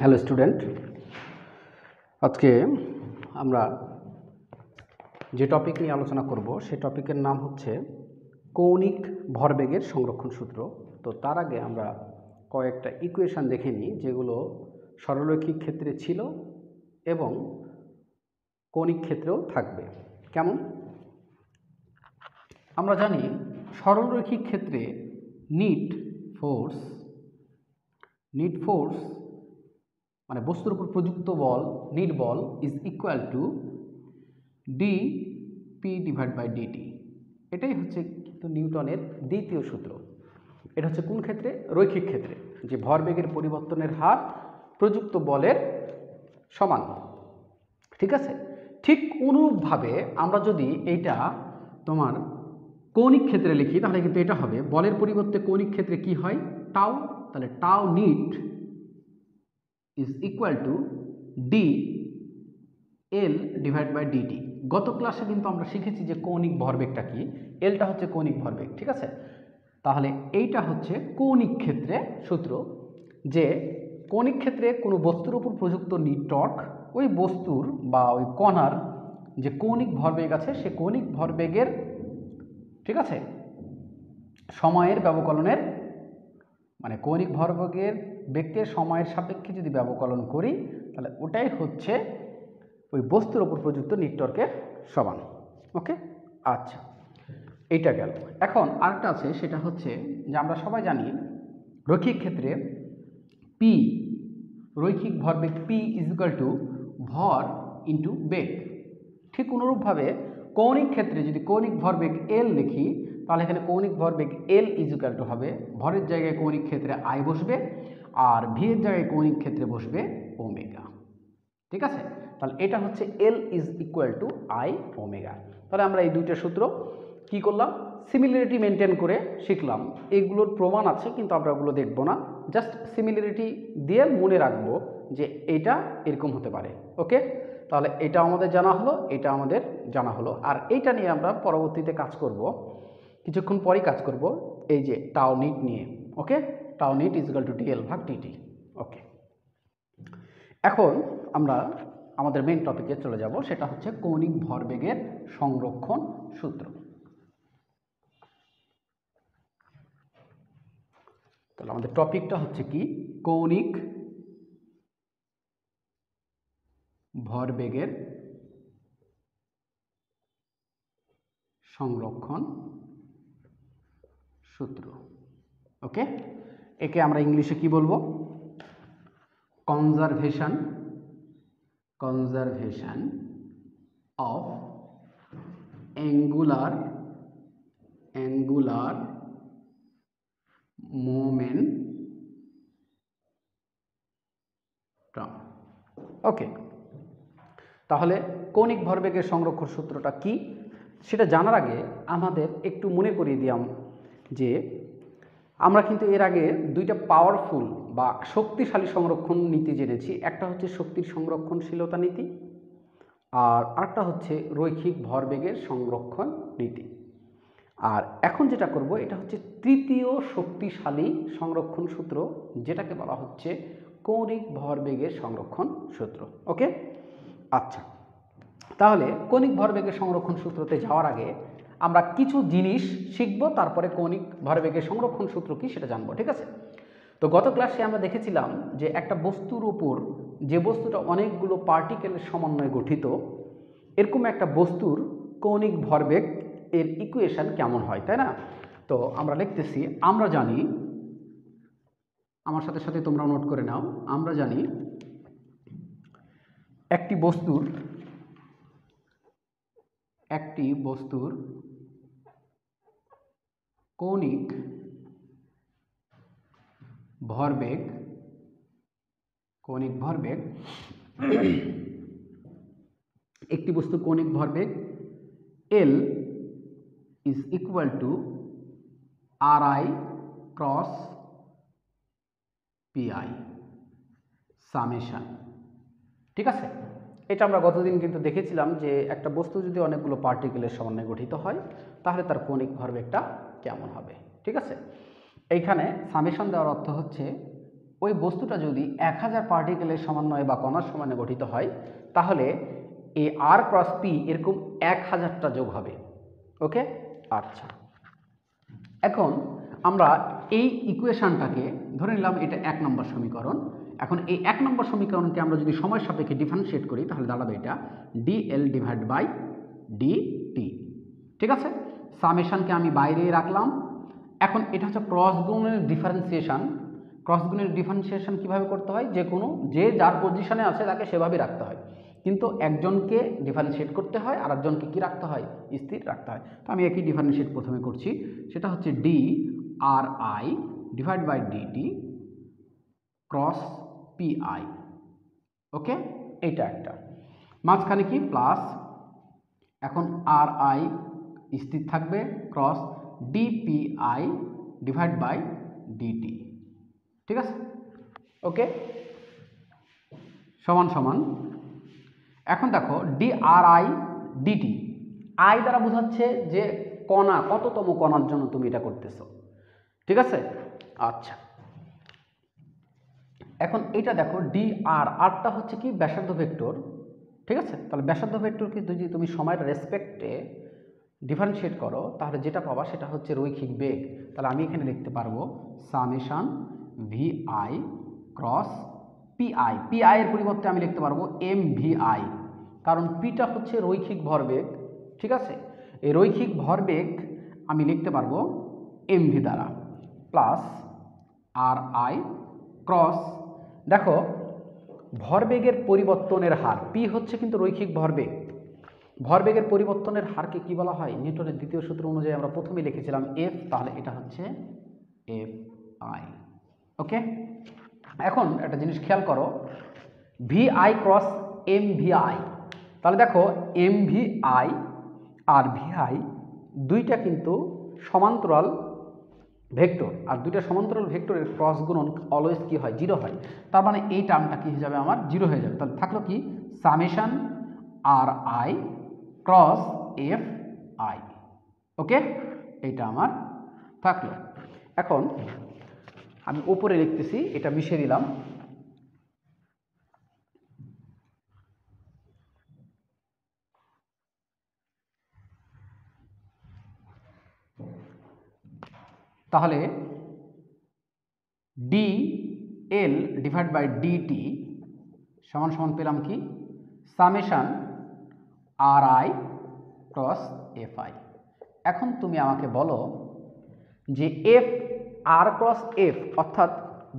Hello student, আজকে আমরা যে টপিক নিয়ে আলোচনা করব সেই টপিকের নাম হচ্ছে কৌণিক ভরবেগের সংরক্ষণ সূত্র। তো তার আগে আমরা কয়েকটা ইকুয়েশন দেখে নিই যেগুলো সরলরৈখিক ক্ষেত্রে ছিল এবং কৌণিক ক্ষেত্রেও থাকবে। কেমন? আমরা জানি সরলরৈখিক ক্ষেত্রে নিট ফোর্স মানে বস্তুর উপর প্রযুক্ত বল, নিট বল ইজ ইকুয়াল টু dP/dt। এটাই হচ্ছে কিন্তু নিউটনের দ্বিতীয় সূত্র। এটা হচ্ছে কোন ক্ষেত্রে? রৈখিক ক্ষেত্রে, যে ভরবেগের পরিবর্তনের হার প্রযুক্ত বলের সমান। ঠিক আছে, ঠিক অনুরূপভাবে আমরা যদি এইটা তোমার কৌণিক ক্ষেত্রে লিখি তাহলে কিন্তু এটা হবে বলের পরিবর্তে কৌণিক ক্ষেত্রে কি হয়? টাউ। তাহলে tau net is equal to dL/dt। গত ক্লাসে কিন্তু আমরা শিখেছি যে কৌণিক ভরবেগটা কি। এলটা হচ্ছে কৌণিক ভরবেগ, ঠিক আছে? তাহলে এইটা হচ্ছে কৌণিক ক্ষেত্রে সূত্র, যে কৌণিক ক্ষেত্রে কোনো বস্তুর উপর প্রযুক্ত নিট টর্ক ওই বস্তুর বা ওই কণার যে কৌণিক ভরবেগ আছে সে কৌণিক ভরবেগের, ঠিক আছে, সময়ের ব্যবকলনের, মানে কৌণিক ভরবেগের বেগকে সময়ের সাপেক্ষে যদি ব্যবকলন করি তাহলে ওটাই হচ্ছে ওই বস্তুর উপর প্রযুক্ত নিট টর্কের সমান। ওকে, আচ্ছা, এইটা গেল। এখন আরেকটা আছে, সেটা হচ্ছে যে আমরা সবাই জানি রৈখিক ক্ষেত্রে পি, রৈখিক ভরবেগ পি ইজ ইকুয়াল টু ভর ইন্টু বেগ। ঠিক অনুরূপভাবে কৌণিক ক্ষেত্রে যদি কৌণিক ভরবেগ এল লিখি তাহলে এখানে কৌণিক ভরবেগ এল ইজ ইকুয়াল টু হবে ভরের জায়গায় কৌণিক ক্ষেত্রে আই বসবে আর ভি এর জায়গায় কৌণিক ক্ষেত্রে বসবে ওমেগা। ঠিক আছে, তাহলে এটা হচ্ছে এল is equal two I omega. তাহলে আমরা এই দুইটা সূত্র কি করলাম? সিমিলারিটি মেনটেন করে শিখলাম। এগুলোর প্রমাণ আছে কিন্তু আমরা ওগুলো দেখব না, জাস্ট সিমিলারিটি দিয়ে মনে রাখবো যে এটা এরকম হতে পারে। ওকে, তাহলে এটা আমাদের জানা হলো, এটা আমাদের জানা হলো। আর এইটা নিয়ে আমরা পরবর্তীতে কাজ করব, কিছুক্ষণ পরেই কাজ করব এই যে টাউ নিট নিয়ে। Okay, tau net is equal to dL/dt। Okay, এখন আমরা আমাদের মেইন টপিকে চলে যাব, সেটা হচ্ছে কৌণিক ভরবেগের সংরক্ষণ সূত্র। তাহলে আমাদের টপিকটা হচ্ছে কি? কৌণিক ভরবেগের সংরক্ষণ সূত্র। ওকে, একে আমরা ইংলিশে কি বলবো? Conservation of angular momentum. Okay, তাহলে কৌণিক ভরবেগের সংরক্ষণ সূত্রটা কি সেটা জানার আগে আমাদের একটু মনে করিয়ে দিলাম যে আমরা কিন্তু এর আগে দুইটা পাওয়ারফুল বা শক্তিশালী সংরক্ষণ নীতি জেনেছি। একটা হচ্ছে শক্তির সংরক্ষণশীলতা নীতি আর আরেকটা হচ্ছে রৈখিক ভরবেগের সংরক্ষণ নীতি। আর এখন যেটা করব এটা হচ্ছে তৃতীয় শক্তিশালী সংরক্ষণ সূত্র, যেটাকে বলা হচ্ছে কৌণিক ভরবেগের সংরক্ষণ সূত্র। ওকে, আচ্ছা, তাহলে কৌণিক ভরবেগের সংরক্ষণ সূত্রতে যাওয়ার আগে আমরা কিছু জিনিস শিখব, তারপরে কৌণিক ভরবেগের সংরক্ষণ সূত্র কি সেটা জানবো। ঠিক আছে, তো গত ক্লাসে আমরা দেখেছিলাম যে একটা বস্তুর উপর, যে বস্তুটা অনেকগুলো পার্টিকেলের সমন্বয়ে গঠিত, এরকম একটা বস্তুর কৌণিক ভরবেগ এর ইকুয়েশন কেমন হয়, তাই না? তো আমরা লিখতেছি, আমরা জানি, আমার সাথে সাথে তোমরা নোট করে নাও, আমরা জানি একটি বস্তুর কৌণিক ভরবেগ একটি বস্তুর কৌণিক ভরবেগ L is equal two RI cross PI summation. ঠিক আছে, এটা আমরা গতদিন কিন্তু দেখেছিলাম যে একটা বস্তু যদি অনেকগুলো পার্টিকেলের সমন্বয়ে গঠিত হয় তাহলে তার কৌণিক ভরবেগটা কেমন হবে। ঠিক আছে, এইখানে সামেশন দেওয়ার অর্থ হচ্ছে ওই বস্তুটা যদি 1000 পার্টিকেলের সমন্বয়ে বা কণার সমন্বয়ে গঠিত হয় তাহলে এই আর ক্রস পি এরকম 1000টা যোগ হবে। ওকে, আচ্ছা, এখন আমরা এই ইকুয়েশনটাকে ধরে নিলাম এটা 1 নম্বর সমীকরণ। এখন এই 1 নম্বর সমীকরণকে আমরা যদি সময় সাপেক্ষে ডিফারেন্সিয়েট করি তাহলে দাঁড়াবে এটা ডিএল ডিভাইড বাই ডিটি। ঠিক আছে, সামেশনকে আমি বাইরে রাখলাম। এখন এটা হচ্ছে ক্রস গুণের ডিফারেন্সিয়েশন। ক্রস গুণের ডিফারেন্সিয়েশন কীভাবে করতে হয়, যে যার পজিশনে আছে তাকে সেভাবে রাখতে হয়, কিন্তু একজনকে ডিফারেন্সিয়েট করতে হয় আর একজনকে কী রাখতে হয়, স্থির রাখতে হয়। তো আমি একই ডিফারেন্সিয়েট প্রথমে করছি, সেটা হচ্ছে D R I divide by DT cross P I. Okay, এইটা একটা, মাঝখানে কি প্লাস, এখন আর আই স্থির থাকবে cross DPI divide by DT. ঠিক আছে, ওকে, সমান সমান। এখন দেখো D R I DT, I দ্বারা বোঝাচ্ছে যে কণা, কততম কণার জন্য তুমি এটা করতেছো। ঠিক আছে, আচ্ছা, এখন এটা দেখো ডি আর, আরটা হচ্ছে কি ব্যাসার্ধ ভেক্টর। ঠিক আছে, তাহলে ব্যাসার্ধ ভেক্টরকে যদি তুমি সময়ের রেসপেক্টে ডিফারেন্সিয়েট করো তাহলে যেটা পাবা সেটা হচ্ছে রৈখিক বেগ। তাহলে আমি এখানে লিখতে পারবো summation V I cross PI. PI এর পরিবর্তে আমি লিখতে পারবো এম ভি আই, কারণ পিটা হচ্ছে রৈখিক ভরবেগ। ঠিক আছে, এই রৈখিক ভরবেগ আমি লিখতে পারবো এম ভি দ্বারা, প্লাস আর আই ক্রস, দেখো ভরবেগের পরিবর্তনের হার, পি হচ্ছে কিন্তু রৈখিক ভরবেগ, ভরবেগের পরিবর্তনের হারকে কি বলা হয়, নিউটনের দ্বিতীয় সূত্র অনুযায়ী আমরা প্রথমে লিখেছিলাম এফ, তাহলে এটা হচ্ছে এফ আই। ওকে, এখন একটা জিনিস খেয়াল করো, V I cross M V I, তাহলে দেখো এম ভি আই আর ভি আই দুইটা কিন্তু সমান্তরাল ভেক্টর, আর দুইটা সমান্তরাল ভেক্টরের ক্রস গুণন অলওয়েজ কি হয়, 0 হয়। তার মানে এই টার্মটা কি হয়ে যাবে, আমার 0 হয়ে যাবে। তাহলে থাকলো কি summation R I cross F I. Okay, এইটা আমার থাকলো। এখন আমি উপরে লিখতেছি, এটা মিশিয়ে দিলাম, তাহলে D L divide by DT সমান সমান পেলাম কি summation R I cross F I. এখন তুমি আমাকে বলো যে এফ আর ক্রস এফ অর্থাৎ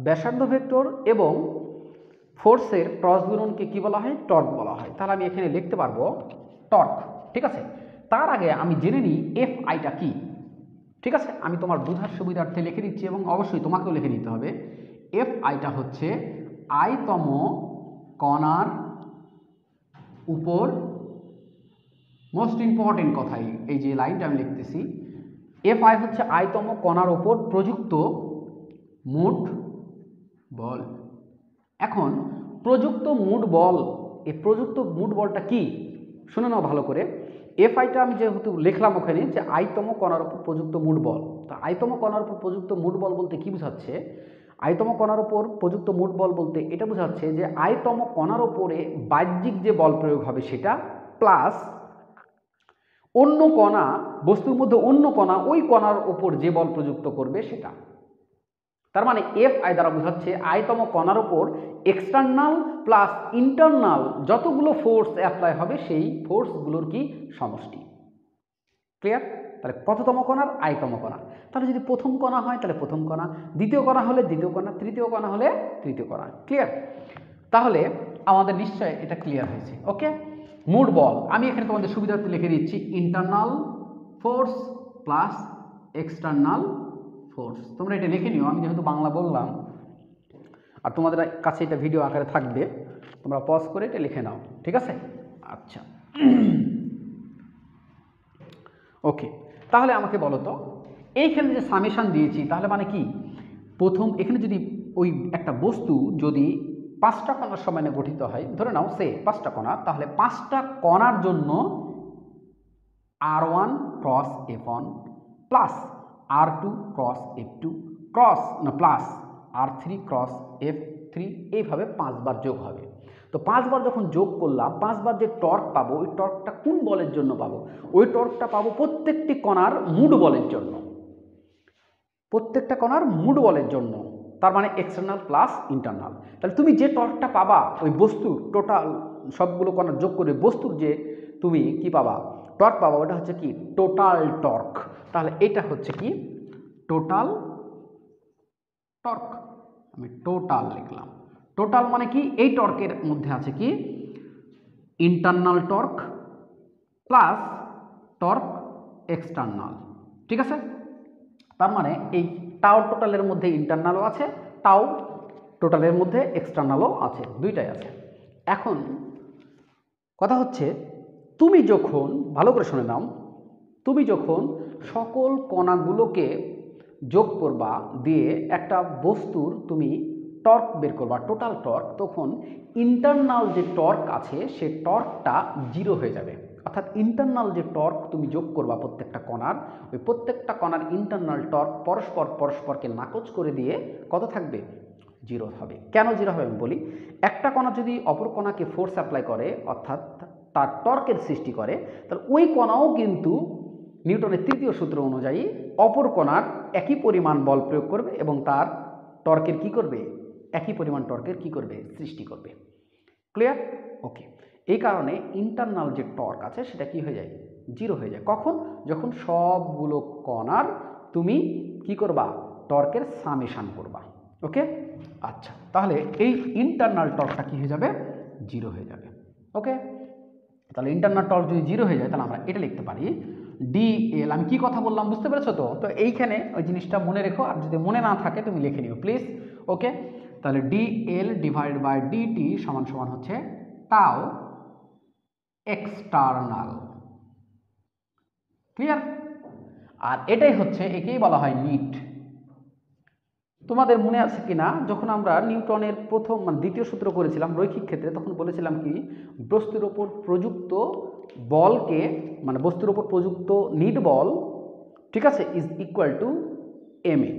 ব্যাসার্ধ ভেক্টর এবং ফোর্সের ক্রস গুণনকে কি বলা হয়, টর্ক বলা হয়। তাহলে আমি এখানে লিখতে পারবো টর্ক। ঠিক আছে, তার আগে আমি জেনে নিই এফ আইটা কি। ঠিক আছে, আমি তোমার বোঝার সুবিধার্থে লিখে দিচ্ছি এবং অবশ্যই তোমাকেও লিখে নিতে হবে। এফ আইটা হচ্ছে আইতম কণার উপর, মোস্ট ইম্পর্টেন্ট কথাই এই যে লাইনটা আমি লিখতেছি, এফ আই হচ্ছে আইতম কণার উপর প্রযুক্ত মোট বল। এখন প্রযুক্ত মোট বল, এই প্রযুক্ত মোট বলটা কি শুনে নাও ভালো করে। এফ আইটা আমি যেহেতু লিখলাম ওখানে যে আইতম কণার উপর প্রযুক্ত মোট বল, তা আইতম কণার উপর প্রযুক্ত মোট বল বলতে কি বোঝাচ্ছে, আইতম কণার উপর প্রযুক্ত মোট বল বলতে এটা বোঝাচ্ছে যে আইতম কণার উপরে বাহ্যিক যে বল প্রয়োগ হবে সেটা, প্লাস অন্য কণা, বস্তুর মধ্যে অন্য কণা ওই কণার ওপর যে বল প্রযুক্ত করবে সেটা। তার মানে এফ আই দ্বারা বোঝাচ্ছে আইতম কণার ওপর এক্সটার্নাল প্লাস ইন্টারনাল যতগুলো ফোর্স অ্যাপ্লাই হবে সেই ফোর্সগুলোর কি সমষ্টি। ক্লিয়ার? তাহলে কততম কণার, আইতম কণা। তাহলে যদি প্রথম কণা হয় তাহলে প্রথম কণা, দ্বিতীয় কণা হলে দ্বিতীয় কণা, তৃতীয় কণা হলে তৃতীয় কণা। ক্লিয়ার? তাহলে আমাদের নিশ্চয় এটা ক্লিয়ার হয়েছে। ওকে, মোট বল আমি এখানে তোমাদের সুবিধার্থে লিখে দিচ্ছি internal force plus external force. তোমরা এটা লিখে নিও, আমি যেহেতু বাংলা বললাম আর তোমাদের কাছে এটা ভিডিও আকারে থাকবে, তোমরা পজ করে এটা লিখে নাও। ঠিক আছে, আচ্ছা, ওকে। তাহলে আমাকে বলো তো এইখানে যে সামেশন দিয়েছি তাহলে মানে কি, প্রথম এখানে যদি ওই একটা বস্তু যদি 5টা কণার সমন্বয়ে গঠিত হয়, ধরে নাও সে 5টা কণা, তাহলে 5টা কণার জন্য R1 cross F1 plus R2 cross F2 cross না প্লাস R3 ক্রস F3 এইভাবে 5 বার যোগ হবে। তো 5 বার যখন যোগ করলাম, 5 বার যে টর্ক পাবো ওই টর্কটা কোন বলের জন্য পাবো? ওই টর্কটা পাবো প্রত্যেকটি কণার মুড বলের জন্য, প্রত্যেকটা কণার মুড বলের জন্য, তার মানে এক্সটার্নাল প্লাস ইন্টারনাল। তাহলে তুমি যে টর্কটা পাবা ওই বস্তুর টোটাল সবগুলো কণার যোগ করে বস্তুর যে তুমি কি পাবা টর্ক পাবা, ওটা হচ্ছে কি টোটাল টর্ক। তাহলে এটা হচ্ছে কি টোটাল টর্ক। আমি টোটাল লিখলাম। টোটাল মানে কি এই টর্কের মধ্যে আছে কি internal torque plus torque external, ঠিক আছে? তার মানে এই টাও টোটালের মধ্যে ইন্টারনালও আছে, টাও টোটালের মধ্যে এক্সটার্নালও আছে, দুইটাই আছে। এখন কথা হচ্ছে তুমি যখন ভালো করে শুনে নাও, তুমি যখন সকল কণাগুলোকে যোগ করবা দিয়ে একটা বস্তুর তুমি টর্ক বের করবা, টোটাল টর্ক, তখন ইন্টারনাল যে টর্ক আছে সে টর্কটা 0 হয়ে যাবে। অর্থাৎ ইন্টারনাল যে টর্ক তুমি যোগ করবা প্রত্যেকটা কণার, ওই প্রত্যেকটা কণার ইন্টারনাল টর্ক পরস্পরকে নাকচ করে দিয়ে কত থাকবে? 0 হবে। কেন 0 হবে আমি বলি। একটা কণা যদি অপর কণাকে ফোর্স অ্যাপ্লাই করে, অর্থাৎ তার টর্কের সৃষ্টি করে, তাহলে ওই কণাও কিন্তু নিউটনের তৃতীয় সূত্র অনুযায়ী অপর কণার একই পরিমাণ বল প্রয়োগ করবে এবং তার টর্কের কি করবে? একই পরিমাণ টর্কের কি করবে? সৃষ্টি করবে। ক্লিয়ার? ওকে। এই কারণে ইন্টারনাল যে টর্ক আছে সেটা কি হয়ে যায়? 0 হয়ে যায়। কখন? যখন সবগুলো কণার তুমি কি করবা? টর্কের সামেশন করবা। ওকে, আচ্ছা, তাহলে এই ইন্টারনাল টর্কটা কি হয়ে যাবে? 0 হয়ে যাবে। ওকে, তাহলে ইন্টারনাল টর্ক যদি 0 হয়ে যায় তাহলে আমরা এটা লিখতে পারি ডিএল। আমি কি কথা বললাম বুঝতে পেরেছো তো? তো এইখানে ওই জিনিসটা মনে রেখো, আর যদি মনে না থাকে তুমি লিখে নিও প্লিজ। ওকে, তাহলে ডিএল ডিভাইডেড বাই ডিটি সমান সমান হচ্ছে টাও এক্সটার্নাল। ক্লিয়ার? আর এটাই হচ্ছে, একেই বলা হয় নিট। তোমাদের মনে আছে কিনা যখন আমরা নিউটনের প্রথম দ্বিতীয় সূত্র করেছিলাম রৈখিক ক্ষেত্রে, তখন বলেছিলাম কি বস্তুর ওপর প্রযুক্ত বলকে বস্তুর ওপর প্রযুক্ত নিট বল, ঠিক আছে, ইজ ইকুয়াল টু mA।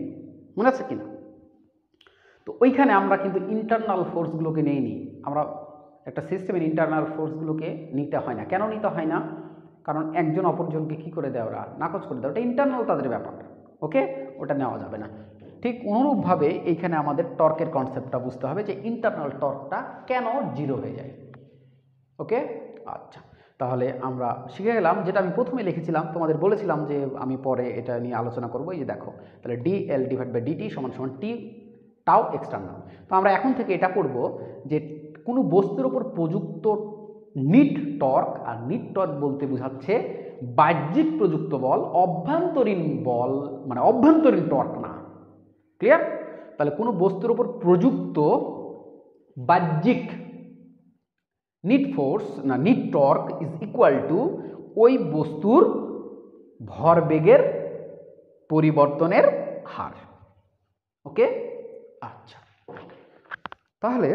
মনে আছে কিনা? তো ওইখানে আমরা কিন্তু ইন্টারনাল ফোর্সগুলোকে নেইনি। আমরা একটা সিস্টেমের ইন্টারনাল ফোর্সগুলোকে নিতে হয় না। কেন নিতে হয় না? কারণ একজন অপরজনকে কী করে দেয়? ওরা নাকচ করে দেয়। ওটা ইন্টারনাল তাদের ব্যাপার। ওকে, ওটা নেওয়া যাবে না। ঠিক অনুরূপভাবে এইখানে আমাদের টর্কের কনসেপ্টটা বুঝতে হবে যে ইন্টারনাল টর্কটা কেন 0 হয়ে যায়। ওকে, আচ্ছা, তাহলে আমরা শিখে গেলাম যেটা আমি প্রথমে লিখেছিলাম, তোমাদের বলেছিলাম যে আমি পরে এটা নিয়ে আলোচনা করব। এই যে দেখো, তাহলে ডিএল ডিভাইড বাই ডিটি সমান সমান টি টাও এক্সটার্নাল। তো আমরা এখন থেকে এটা পড়ব যে কোনো বস্তুর ওপর প্রযুক্ত নিট টর্ক, আর নিট টর্ক বলতে বোঝাচ্ছে বাহ্যিক প্রযুক্ত বল, অভ্যন্তরীণ বল, অভ্যন্তরীণ টর্ক না। ক্লিয়ার? তাহলে কোনো বস্তুর ওপর প্রযুক্ত বাহ্যিক নিট ফোর্স না net torque is equal to ওই বস্তুর ভরবেগের পরিবর্তনের হার। ওকে, আচ্ছা, তাহলে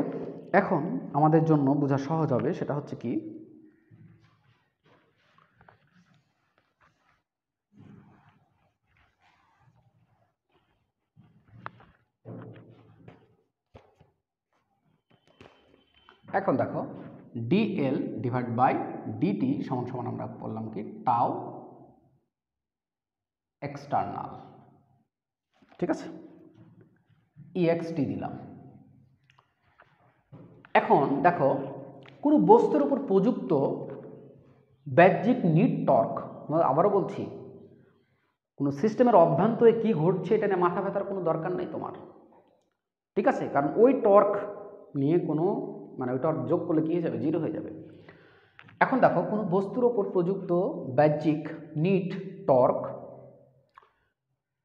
এখন আমাদের জন্য বোঝা সহজ হবে। সেটা হচ্ছে কি, এখন দেখো ডিএল ডিভাইড বাই ডিটি সমান সমান আমরা বললাম কি টাও এক্সটার্নাল, ঠিক আছে, ইএক্সটি দিলাম। এখন দেখো কোনো বস্তুর উপর প্রযুক্ত বাহ্যিক নিট টর্ক, আবারও বলছি, কোনো সিস্টেমের অভ্যন্তরে কি ঘটছে এটা নিয়ে মাথা ব্যথার কোনো দরকার নেই তোমার, ঠিক আছে? কারণ ওই টর্ক নিয়ে কোনো ওই টর্ক যোগ করলে কী হয়ে যাবে? 0 হয়ে যাবে। এখন দেখো কোনো বস্তুর ওপর প্রযুক্ত বাহ্যিক নিট টর্ক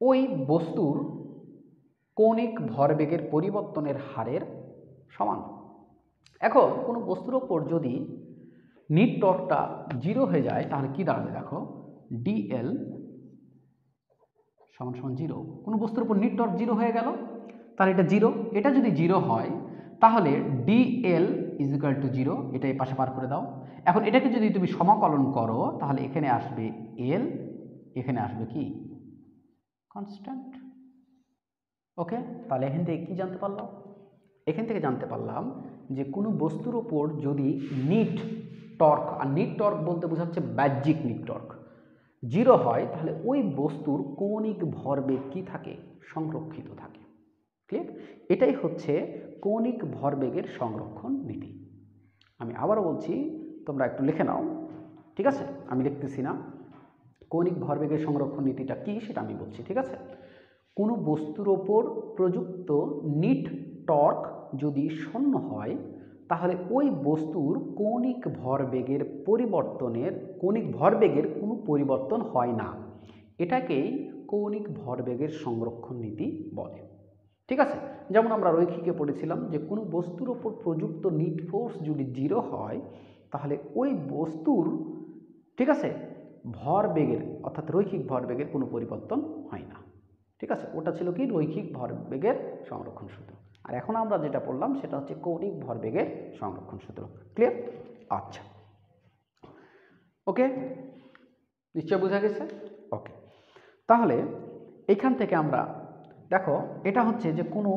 ওই বস্তুর কৌণিক ভরবেগের পরিবর্তনের হারের সমান। এখন কোনো বস্তুর ওপর যদি নিট টর্কটা 0 হয়ে যায় তাহলে কি দাঁড়াবে? দেখো ডিএল সমান সমান 0। কোনো বস্তুর উপর নিট টর্ক 0 হয়ে গেল, তাহলে এটা 0। এটা যদি 0 হয় তাহলে ডিএল ইজ ইকুয়াল টু 0। এটা এই পাশে পার করে দাও। এখন এটাকে যদি তুমি সমাকলন করো তাহলে এখানে আসবে এল, এখানে আসবে কি? কনস্ট্যান্ট। ওকে, তাহলে এখান থেকে কি জানতে পারলাম? এখান থেকে জানতে পারলাম যে কোনো বস্তুর ওপর যদি নিট টর্ক, আর নিট টর্ক বলতে বোঝাচ্ছে বাহ্যিক নিট টর্ক, 0 হয়, তাহলে ওই বস্তুর কৌণিক ভরবেগ কি থাকে? সংরক্ষিত থাকে। ক্লিয়ার? এটাই হচ্ছে কৌণিক ভরবেগের সংরক্ষণ নীতি। আমি আবারও বলছি, তোমরা একটু লিখে নাও, ঠিক আছে? আমি লিখতেছি না। কৌণিক ভরবেগের সংরক্ষণ নীতিটা কি সেটা আমি বলছি, ঠিক আছে? কোনো বস্তুর ওপর প্রযুক্ত নিট টর্ক যদি 0 হয়, তাহলে ওই বস্তুর কৌণিক ভরবেগের কোনো পরিবর্তন হয় না। এটাকেই কৌণিক ভরবেগের সংরক্ষণ নীতি বলে। ঠিক আছে? যেমন আমরা রৈখিকে পড়েছিলাম যে কোনো বস্তুর ওপর প্রযুক্ত নিট ফোর্স যদি 0 হয়, তাহলে ওই বস্তুর, ঠিক আছে, ভরবেগের অর্থাৎ রৈখিক ভরবেগের কোনো পরিবর্তন হয় না। ঠিক আছে? ওটা ছিল কি? রৈখিক ভরবেগের সংরক্ষণ সূত্র। আর এখন আমরা যেটা পড়লাম সেটা হচ্ছে কৌণিক ভরবেগের সংরক্ষণ সূত্র। ক্লিয়ার? আচ্ছা, ওকে, নিশ্চয় বোঝা গেছে? ওকে, তাহলে এখান থেকে আমরা দেখো, এটা হচ্ছে যে কোনো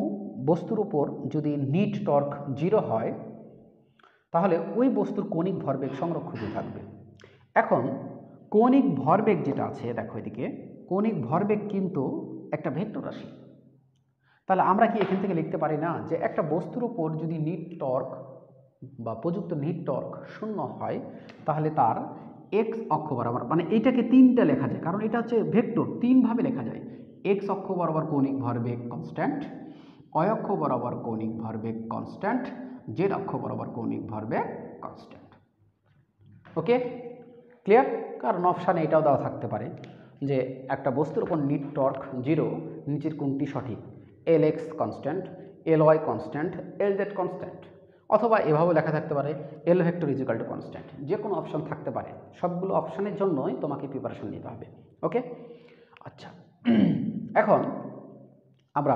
বস্তুর উপর যদি নিট টর্ক 0 হয়, তাহলে ওই বস্তুর কৌণিক ভরবেগ সংরক্ষিত থাকবে। এখন কৌণিক ভরবেগ যেটা আছে, দেখো এদিকে, কৌণিক ভরবেগ কিন্তু একটা ভেক্টর রাশি। তাহলে আমরা কি এখান থেকে লিখতে পারি না যে একটা বস্তুর উপর যদি নিট টর্ক বা প্রযুক্ত নিট টর্ক 0 হয়, তাহলে তার এক্স অক্ষ বরাবর, মানে এইটাকে 3টা লেখা যায়, কারণ এটা হচ্ছে ভেক্টর, 3ভাবে লেখা যায়। এক্স অক্ষ বরাবর কৌণিক ভরবেগ কনস্ট্যান্ট, ওয়াই অক্ষ বরাবর কৌণিক ভরবেগ কনস্ট্যান্ট, জেড অক্ষ বরাবর কৌণিক ভরবেগ কনস্ট্যান্ট। ওকে, ক্লিয়ার? কারণ অপশানে এটাও দেওয়া থাকতে পারে যে একটা বস্তুর উপর নিট টর্ক 0, নিচের কোনটি সঠিক? L X constant, L Y constant, L Z constant, অথবা এভাবে লেখা থাকতে পারে L vector is equal to constant. যে কোনো অপশন থাকতে পারে, সবগুলো অপশানের জন্যই তোমাকে প্রিপারেশন নিতে হবে। ওকে, আচ্ছা, এখন আমরা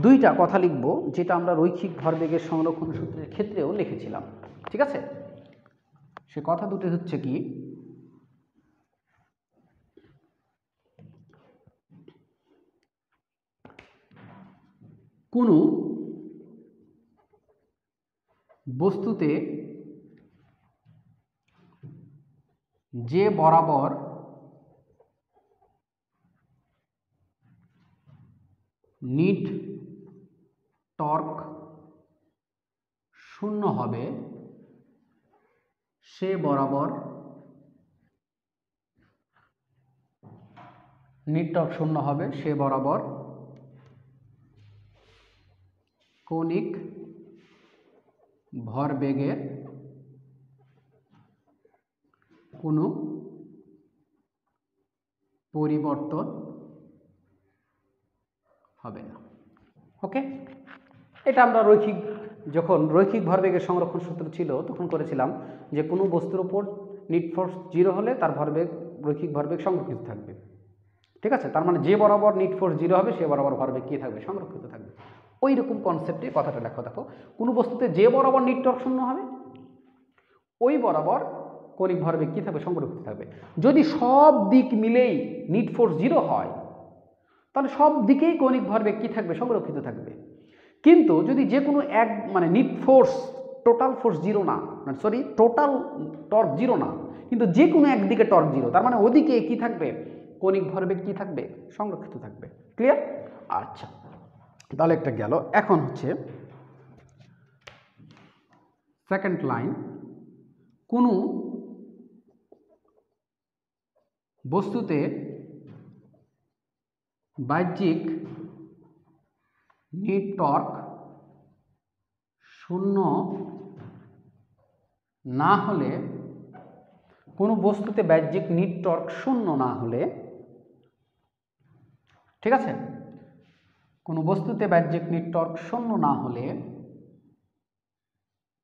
2টা কথা লিখব যেটা আমরা রৈখিক ভরবেগের সংরক্ষণ সূত্রের ক্ষেত্রেও লিখেছিলাম। ঠিক আছে? সে কথা দুটি হচ্ছে কি, কোনো বস্তুতে যে বরাবর নিট টর্ক 0 হবে, সে বরাবর নিট টর্ক 0 হবে, সে বরাবর কৌণিক ভরবেগের কোনো পরিবর্তন হবে না। ওকে, এটা আমরা যখন রৈখিক ভরবেগের সংরক্ষণ সূত্র ছিল তখন করেছিলাম যে কোনো বস্তুর উপর নিট ফোর্স 0 হলে তার ভরবেগ, রৈখিক ভরবেগ সংরক্ষিত থাকবে। ঠিক আছে? তার মানে যে বরাবর নিট ফোর্স 0 হবে সে বরাবর ভরবেগ কী থাকবে? সংরক্ষিত থাকবে। ওই রকম কনসেপ্টে কথাটা লেখো। দেখো, কোনো বস্তুতে যে বরাবর নিট টর্ক 0 হবে, ওই বরাবর কৌণিক ভরবেগ কী থাকবে? সংরক্ষিত থাকবে। যদি সব দিক মিলেই নিট ফোর্স 0 হয়, তাহলে সব দিকেই কৌণিক ভরবেগ কী থাকবে? সংরক্ষিত থাকবে। কিন্তু যদি যে কোনো এক, মানে নিট ফোর্স, টোটাল ফোর্স 0 না, সরি, টোটাল টর্ক 0 না, কিন্তু যে কোনো একদিকে টর্ক 0, তার মানে ওদিকে কি থাকবে? কৌণিক ভরবেগ কি থাকবে? সংরক্ষিত থাকবে। ক্লিয়ার? আচ্ছা, তাহলে একটা গেল। এখন হচ্ছে সেকেন্ড লাইন, কোনো বস্তুতে বাহ্যিক নিট টর্ক 0 না হলে, কোনো বস্তুতে বাহ্যিক নিট টর্ক 0 না হলে, ঠিক আছে, কোনো বস্তুতে বাহ্যিক নিট টর্ক 0 না হলে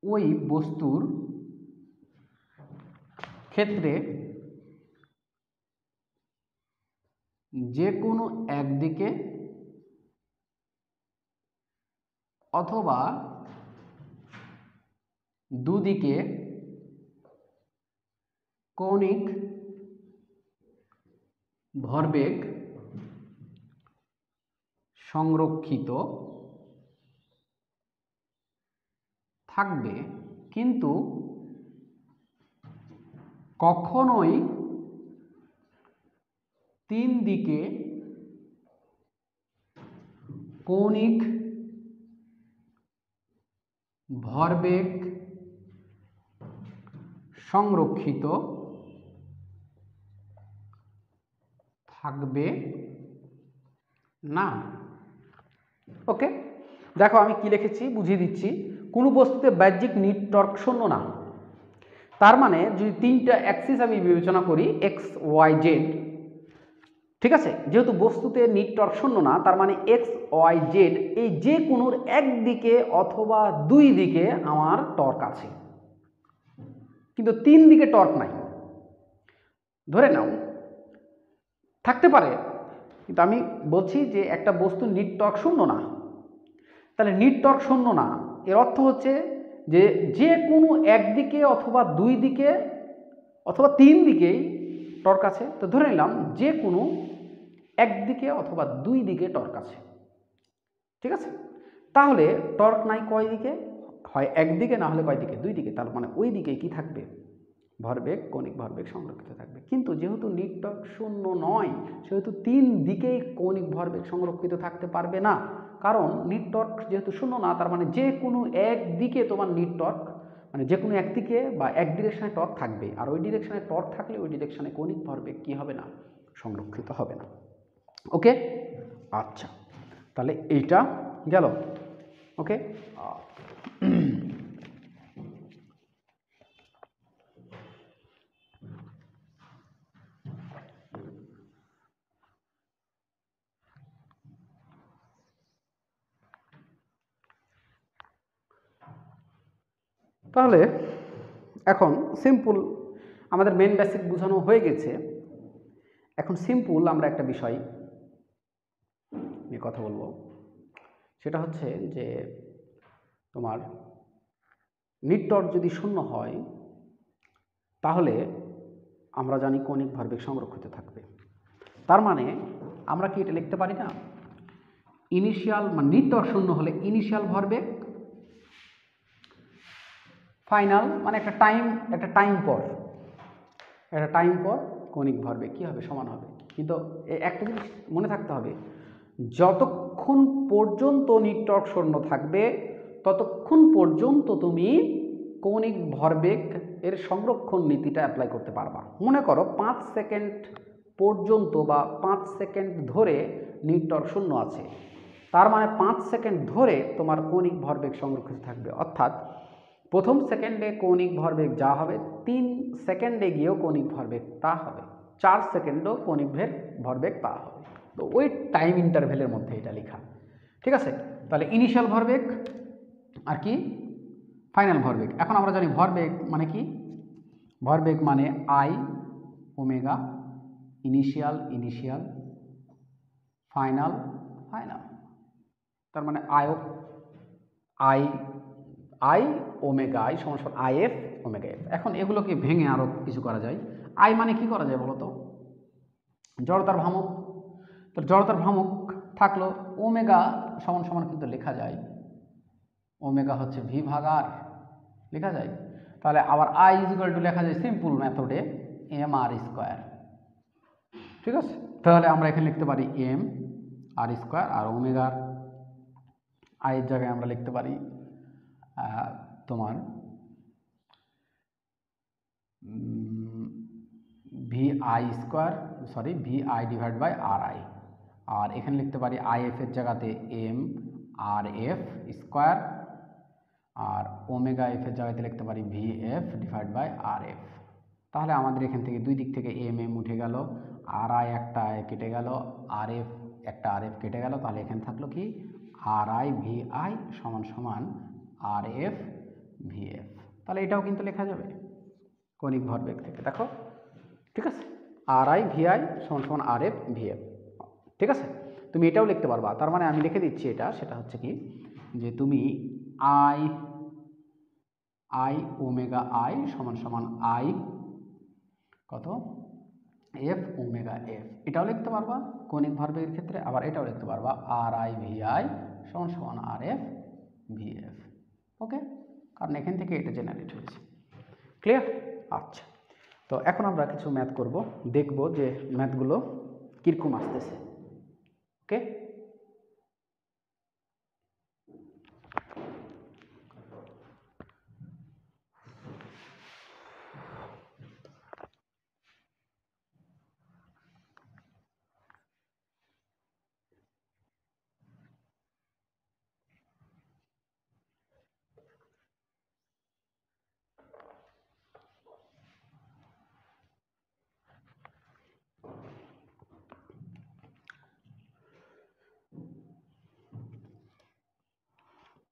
ওই বস্তুর ক্ষেত্রে যে কোনো একদিকে অথবা দুদিকে কৌণিক ভরবেগ সংরক্ষিত থাকবে, কিন্তু কখনোই তিন দিকে কৌণিক ভরবেগ সংরক্ষিত থাকবে না। ওকে, দেখো আমি কি লিখেছি বুঝিয়ে দিচ্ছি। কোনো বস্তুতে বাহ্যিক নিট টর্ক শূন্য না, তার মানে যদি তিনটা অ্যাক্সিস আমি বিবেচনা করি এক্স ওয়াই জেড, ঠিক আছে, যেহেতু বস্তুতে নিট টর্ক শূন্য না, তার মানে এক্স ওয়াই জেড এই যে কোনো একদিকে অথবা দুই দিকে আমার টর্ক আছে, কিন্তু তিন দিকে টর্ক নাই। ধরে নাও থাকতে পারে, কিন্তু আমি বলছি যে একটা বস্তু নিট টর্ক শূন্য না। তাহলে নিট টর্ক শূন্য না এর অর্থ হচ্ছে যে যে কোনো একদিকে অথবা দুই দিকে অথবা তিন দিকেই টর্ক আছে। তো ধরে নিলাম যে কোনো একদিকে অথবা দুই দিকে টর্ক আছে, ঠিক আছে। তাহলে টর্ক নাই কয় দিকে, হয় একদিকে না হলে কয় দিকে, দুই দিকে। তার মানে ওই দিকে কি থাকবে, ভরবেগ, কৌণিক ভরবেগ সংরক্ষিত থাকবে। কিন্তু যেহেতু নিট টর্ক শূন্য নয়, সেহেতু তিন দিকেই কৌণিক ভরবেগ সংরক্ষিত থাকতে পারবে না। কারণ নিট টর্ক যেহেতু শূন্য না, তার মানে যে কোনো একদিকে তোমার নিট টর্ক, মানে যে কোনো একদিকে বা এক ডিরেকশনে টর্ক থাকবে, আর ওই ডিরেকশনে টর্ক থাকলে ওই ডিরেকশনে কৌণিক ভরবেগ কি হবে না, সংরক্ষিত হবে না। ওকে, আচ্ছা, তাহলে এইটা গেল। ওকে, তাহলে এখন সিম্পল আমাদের মেন বেসিক বোঝানো হয়ে গেছে। এখন সিম্পল আমরা একটা বিষয় নিয়ে কথা বলবো, সেটা হচ্ছে যে তোমার নিট টর্ক যদি শূন্য হয় তাহলে আমরা জানি কৌণিক ভরবেগ সংরক্ষিত থাকবে। তার মানে আমরা কি এটা লিখতে পারি না, ইনিশিয়াল মানে নিট টর্ক শূন্য হলে ইনিশিয়াল ভরবেগ, ফাইনাল মানে একটা টাইম পর কৌণিক ভরবেগ কি হবে, সমান হবে। কিন্তু একটা জিনিস মনে থাকতে হবে, যতক্ষণ পর্যন্ত নিট টর্ক শূন্য থাকবে ততক্ষণ পর্যন্ত তুমি কৌণিক ভরবেগ এর সংরক্ষণ নীতিটা অ্যাপ্লাই করতে পারবা। মনে করো 5 সেকেন্ড পর্যন্ত বা 5 সেকেন্ড ধরে নিট টর্ক শূন্য আছে, তার মানে 5 সেকেন্ড ধরে তোমার কৌণিক ভরবেগ সংরক্ষিত থাকবে। অর্থাৎ প্রথম সেকেন্ডে কৌণিক ভরবেগ যা হবে, 3 সেকেন্ডে গিয়েও কৌণিক ভরবেগ তা হবে, 4 সেকেন্ডও কৌণিক ভরবেগ তা হবে। তো ওই টাইম ইন্টারভেলের মধ্যে এটা লেখা, ঠিক আছে। তাহলে ইনিশিয়াল ভরবেগ আর কি ফাইনাল ভরবেগ। এখন আমরা জানি ভরবেগ মানে কি, ভরবেগ মানে আই ওমেগা, ইনিশিয়াল ফাইনাল, তার মানে আই ওমেগা আই সমান সমান আই এফ ওমেগা এফ। এখন এগুলোকে ভেঙে আরও কিছু করা যায়। আই মানে কি করা যায় বলো তো, জড়তার ভ্রামক। তো জড়তার ভ্রামক থাকলো, ওমেগা সমান সমান কিন্তু লেখা যায়, ওমেগা হচ্ছে ভি ভাগ আর লেখা যায়। তাহলে আবার আই ইজ ইকুয়াল টু লেখা যায় সিম্পল মেথডে এম আর স্কোয়ার, ঠিক আছে। তাহলে আমরা এখানে লিখতে পারি এম আর স্কোয়ার, আর ওমেগার আইয়ের জায়গায় আমরা লিখতে পারি তোমার V I square, sorry V I divide by R I. আর এখানে লিখতে পারি আই এফ এর জায়গাতে এম আর এফ স্কোয়ার, আর ওমেগা এফ এর জায়গাতে লিখতে পারি V F divide by R F. তাহলে আমাদের এখান থেকে দুই দিক থেকে এম এম উঠে গেল, আর আই একটা আই কেটে গেল, আর এফ একটা আর এফ কেটে গেল। তাহলে এখানে থাকলো কি আর আই ভি আই সমান সমান আর এফ ভি এফ। তাহলে এটাও কিন্তু লেখা যাবে কৌণিক ভরবেগ থেকে, দেখো, ঠিক আছে। আর আই ভি আই সমান সমান আর এফ ভি এফ, ঠিক আছে। তুমি এটাও লিখতে পারবা। তার মানে আমি লিখে দিচ্ছি এটা, সেটা হচ্ছে কি যে তুমি আই ওমেগা আই সমান সমান আই কত এফ ওমেগা এফ, এটাও লিখতে পারবা কৌণিক ভরবেগের ক্ষেত্রে, আবার এটাও লিখতে পারবা আর আই ভি আই সমান সমান আর এফ ভি এফ। ওকে, কারণ এখান থেকে এটা জেনারেট হয়েছে। ক্লিয়ার? আচ্ছা, তো এখন আমরা কিছু ম্যাথ করব, দেখব যে ম্যাথগুলো কীরকম আসতেছে। ওকে,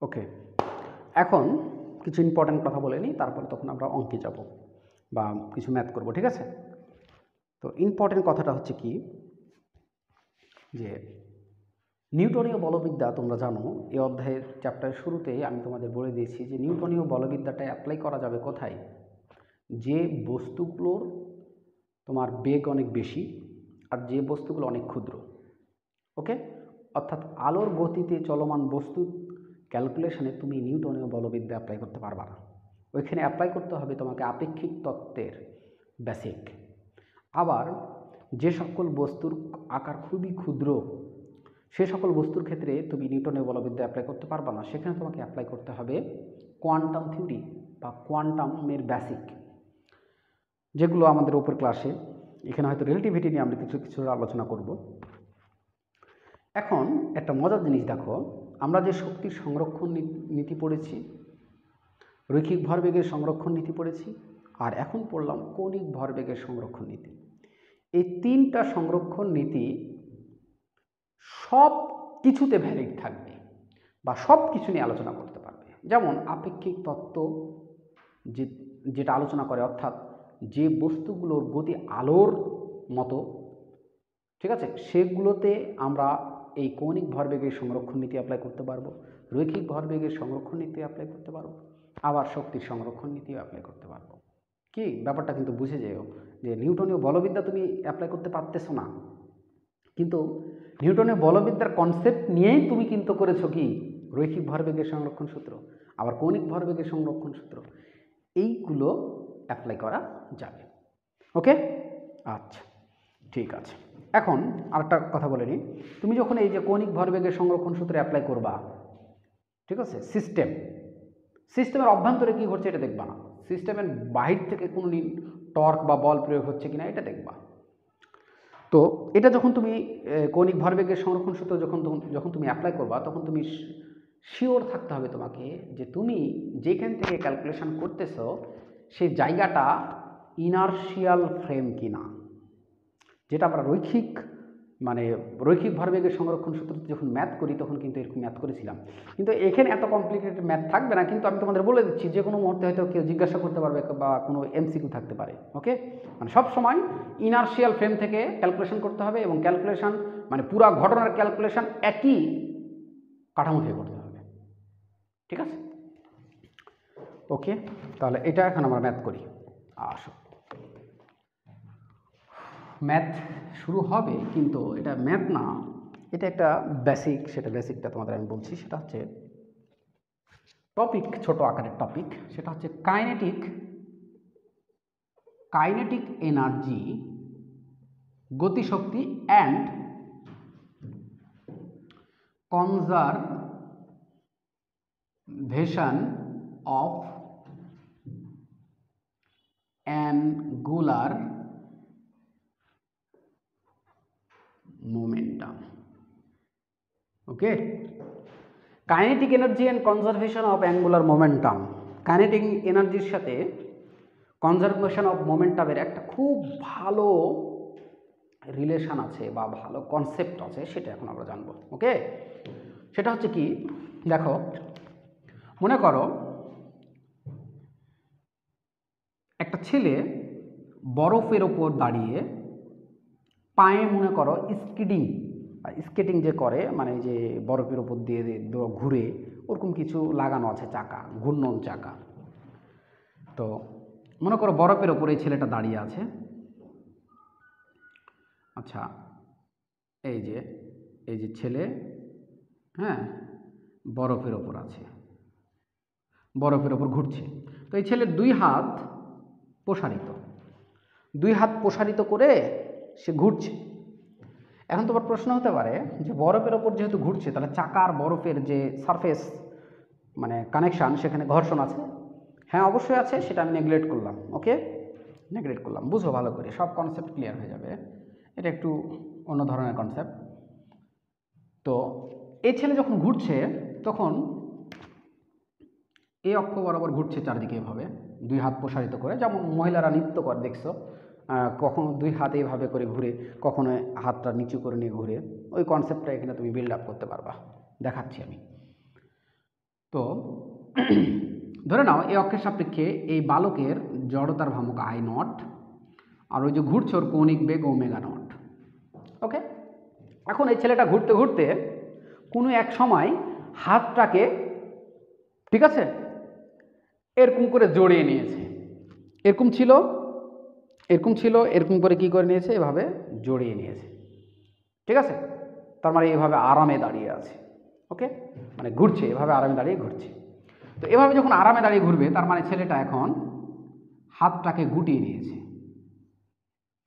ওকে, এখন কিছু ইম্পর্ট্যান্ট কথা বলে নিই, তারপরে তখন আমরা অঙ্কে যাব বা কিছু ম্যাথ করব, ঠিক আছে? তো ইম্পর্ট্যান্ট কথাটা হচ্ছে কি, যে নিউটনীয় বলবিদ্যা তোমরা জানো, এই অধ্যায়ের চ্যাপ্টারের শুরুতেই আমি তোমাদের বলে দিয়েছি যে নিউটনীয় বলবিদ্যাটা অ্যাপ্লাই করা যাবে কোথায়? যে বস্তুগুলোর তোমার বেগ অনেক বেশি আর যে বস্তুগুলো অনেক ক্ষুদ্র। ওকে, অর্থাৎ আলোর গতিতে চলমান বস্তু ক্যালকুলেশনে তুমি নিউটনীয় বলবিদ্যা অ্যাপ্লাই করতে পারবা না। ওইখানে অ্যাপ্লাই করতে হবে তোমাকে আপেক্ষিক তত্ত্বের বেসিক। আবার যে সকল বস্তুর আকার খুবই ক্ষুদ্র, সে সকল বস্তুর ক্ষেত্রে তুমি নিউটনীয় বলবিদ্যা অ্যাপ্লাই করতে পারবা না, সেখানে তোমাকে অ্যাপ্লাই করতে হবে কোয়ান্টাম থিওরি বা কোয়ান্টামের বেসিক, যেগুলো আমাদের উপর ক্লাসে, এখানে হয়তো রিলেটিভিটি নিয়ে আমরা কিছু কিছু আলোচনা করব। এখন একটা মজার জিনিস দেখো, আমরা যে শক্তির সংরক্ষণ নীতি পড়েছি, রৈখিক ভরবেগের সংরক্ষণ নীতি পড়েছি, আর এখন পড়লাম কৌণিক ভরবেগের সংরক্ষণ নীতি। এই তিনটা সংরক্ষণ নীতি সব কিছুতে ভ্যালিড থাকবে বা সব কিছু নিয়ে আলোচনা করতে পারবে। যেমন আপেক্ষিক তত্ত্ব যেটা আলোচনা করে, অর্থাৎ যে বস্তুগুলোর গতি আলোর মতো, ঠিক আছে, সেগুলোতে আমরা এই কৌণিক ভরবেগের সংরক্ষণ নীতি অ্যাপ্লাই করতে পারবো, রৈখিক ভরবেগের সংরক্ষণ নীতি অ্যাপ্লাই করতে পারবো, আবার শক্তির সংরক্ষণ নীতিও অ্যাপ্লাই করতে পারবো। কি ব্যাপারটা কিন্তু বুঝে যেও যে নিউটনীয় বলবিদ্যা তুমি অ্যাপ্লাই করতে পারতেছো না, কিন্তু নিউটনের বলবিদ্যার কনসেপ্ট নিয়েই তুমি কিন্তু করেছো কি রৈখিক ভরবেগের সংরক্ষণ সূত্র, আবার কৌণিক ভরবেগের সংরক্ষণ সূত্র, এইগুলো অ্যাপ্লাই করা যাবে। ওকে, আচ্ছা ঠিক আছে। এখন আরেকটা কথা বলে নিই, তুমি যখন এই যে কৌণিক ভরবেগের সংরক্ষণ সূত্র অ্যাপ্লাই করবা, ঠিক আছে, সিস্টেমের অভ্যন্তরে কি ঘটছে এটা দেখবা না, সিস্টেমের বাহির থেকে কোনো টর্ক বা বল প্রয়োগ হচ্ছে কিনা এটা দেখবা। তো এটা যখন তুমি কৌণিক ভরবেগের সংরক্ষণ সূত্র যখন তুমি অ্যাপ্লাই করবা, তখন তুমি শিওর থাকতে হবে তোমাকে যে তুমি যেখান থেকে ক্যালকুলেশন করতেছো সেই জায়গাটা ইনার্শিয়াল ফ্রেম কিনা, যেটা আমরা রৈখিক ভরবেগের সংরক্ষণ সূত্র যখন ম্যাথ করি তখন কিন্তু এরকম ম্যাথ করেছিলাম। কিন্তু এখানে এত কমপ্লিকেটেড ম্যাথ থাকবে না, কিন্তু আমি তোমাদের বলে দিচ্ছি যে কোনো মুহূর্তে হয়তো কেউ জিজ্ঞাসা করতে পারবে বা কোনো এমসিকিউ থাকতে পারে। ওকে, মানে সবসময় ইনার্শিয়াল ফ্রেম থেকে ক্যালকুলেশন করতে হবে এবং ক্যালকুলেশন মানে পুরা ঘটনার ক্যালকুলেশন একই কাঠামো থেকে করতে হবে, ঠিক আছে? ওকে, তাহলে এটা এখন আমরা ম্যাথ করি। আসো, ম্যাথ শুরু হবে, কিন্তু এটা ম্যাথ না, এটা একটা বেসিক, সেটা বেসিকটা তোমাদের আমি বলছি। সেটা হচ্ছে টপিক, ছোট আকারের টপিক, সেটা হচ্ছে কাইনেটিক এনার্জি, গতিশক্তি and conservation of angular momentum. Okay, kinetic energy and conservation of angular momentum. Kinetic এনার্জির সাথে কনজারভেশন অফ মোমেন্টামের একটা খুব ভালো রিলেশন আছে বা ভালো কনসেপ্ট আছে, সেটা এখন আমরা জানবো। ওকে, সেটা হচ্ছে কি, দেখো মনে করো একটা ছেলে বরফের ওপর দাঁড়িয়ে পায়ে মনে করো স্কেটিং যে করে, মানে যে বরফের ওপর দিয়ে ঘুরে, ওরকম কিছু লাগানো আছে চাকা, ঘূর্ণন চাকা। তো মনে করো বরফের ওপরে এই ছেলেটা দাঁড়িয়ে আছে, আচ্ছা, এই যে ছেলে, হ্যাঁ, বরফের ওপর আছে, বরফের ওপর ঘুরছে। তো এই ছেলের দুই হাত প্রসারিত করে সে ঘুরছে। এখন তোমার প্রশ্ন হতে পারে যে বরফের ওপর যেহেতু ঘুরছে, তাহলে চাকার বরফের যে সারফেস মানে কানেকশান, সেখানে ঘর্ষণ আছে। হ্যাঁ, অবশ্যই আছে, সেটা আমি নেগলেক্ট করলাম। ওকে, নেগলেক্ট করলাম। বুঝো ভালো করে, সব কনসেপ্ট ক্লিয়ার হয়ে যাবে। এটা একটু অন্য ধরনের কনসেপ্ট। তো এই ছেলে যখন ঘুরছে, তখন এই অক্ষ বরাবর ঘুরছে চারদিকে এভাবে, দুই হাত প্রসারিত করে, যেমন মহিলারা নৃত্য করে দেখছো, কখনো দুই হাত এইভাবে করে ঘুরে, কখনো হাতটা নিচু করে নিয়ে ঘুরে। ওই কনসেপ্টটা এখানে তুমি বিল্ড আপ করতে পারবা, দেখাচ্ছি আমি। তো ধরে নাও এই অক্ষের সাপেক্ষে এই বালকের জড়তার ভ্রামক আই নট, আর ওই যে ঘুরছে ওর কৌণিক বেগ ওমেগা নট। ওকে, এখন এই ছেলেটা ঘুরতে ঘুরতে কোনো এক সময় হাতটাকে, ঠিক আছে, এরকম করে জড়িয়ে নিয়েছে। এরকম ছিল, এরকম করে কি করে নিয়েছে, এভাবে জড়িয়ে নিয়েছে। ঠিক আছে, তার মানে এভাবে আরামে দাঁড়িয়ে আছে। ওকে, মানে ঘুরছে এভাবে, আরামে দাঁড়িয়ে ঘুরছে। তো এভাবে যখন আরামে দাঁড়িয়ে ঘুরবে, তার মানে ছেলেটা এখন হাতটাকে গুটিয়ে নিয়েছে।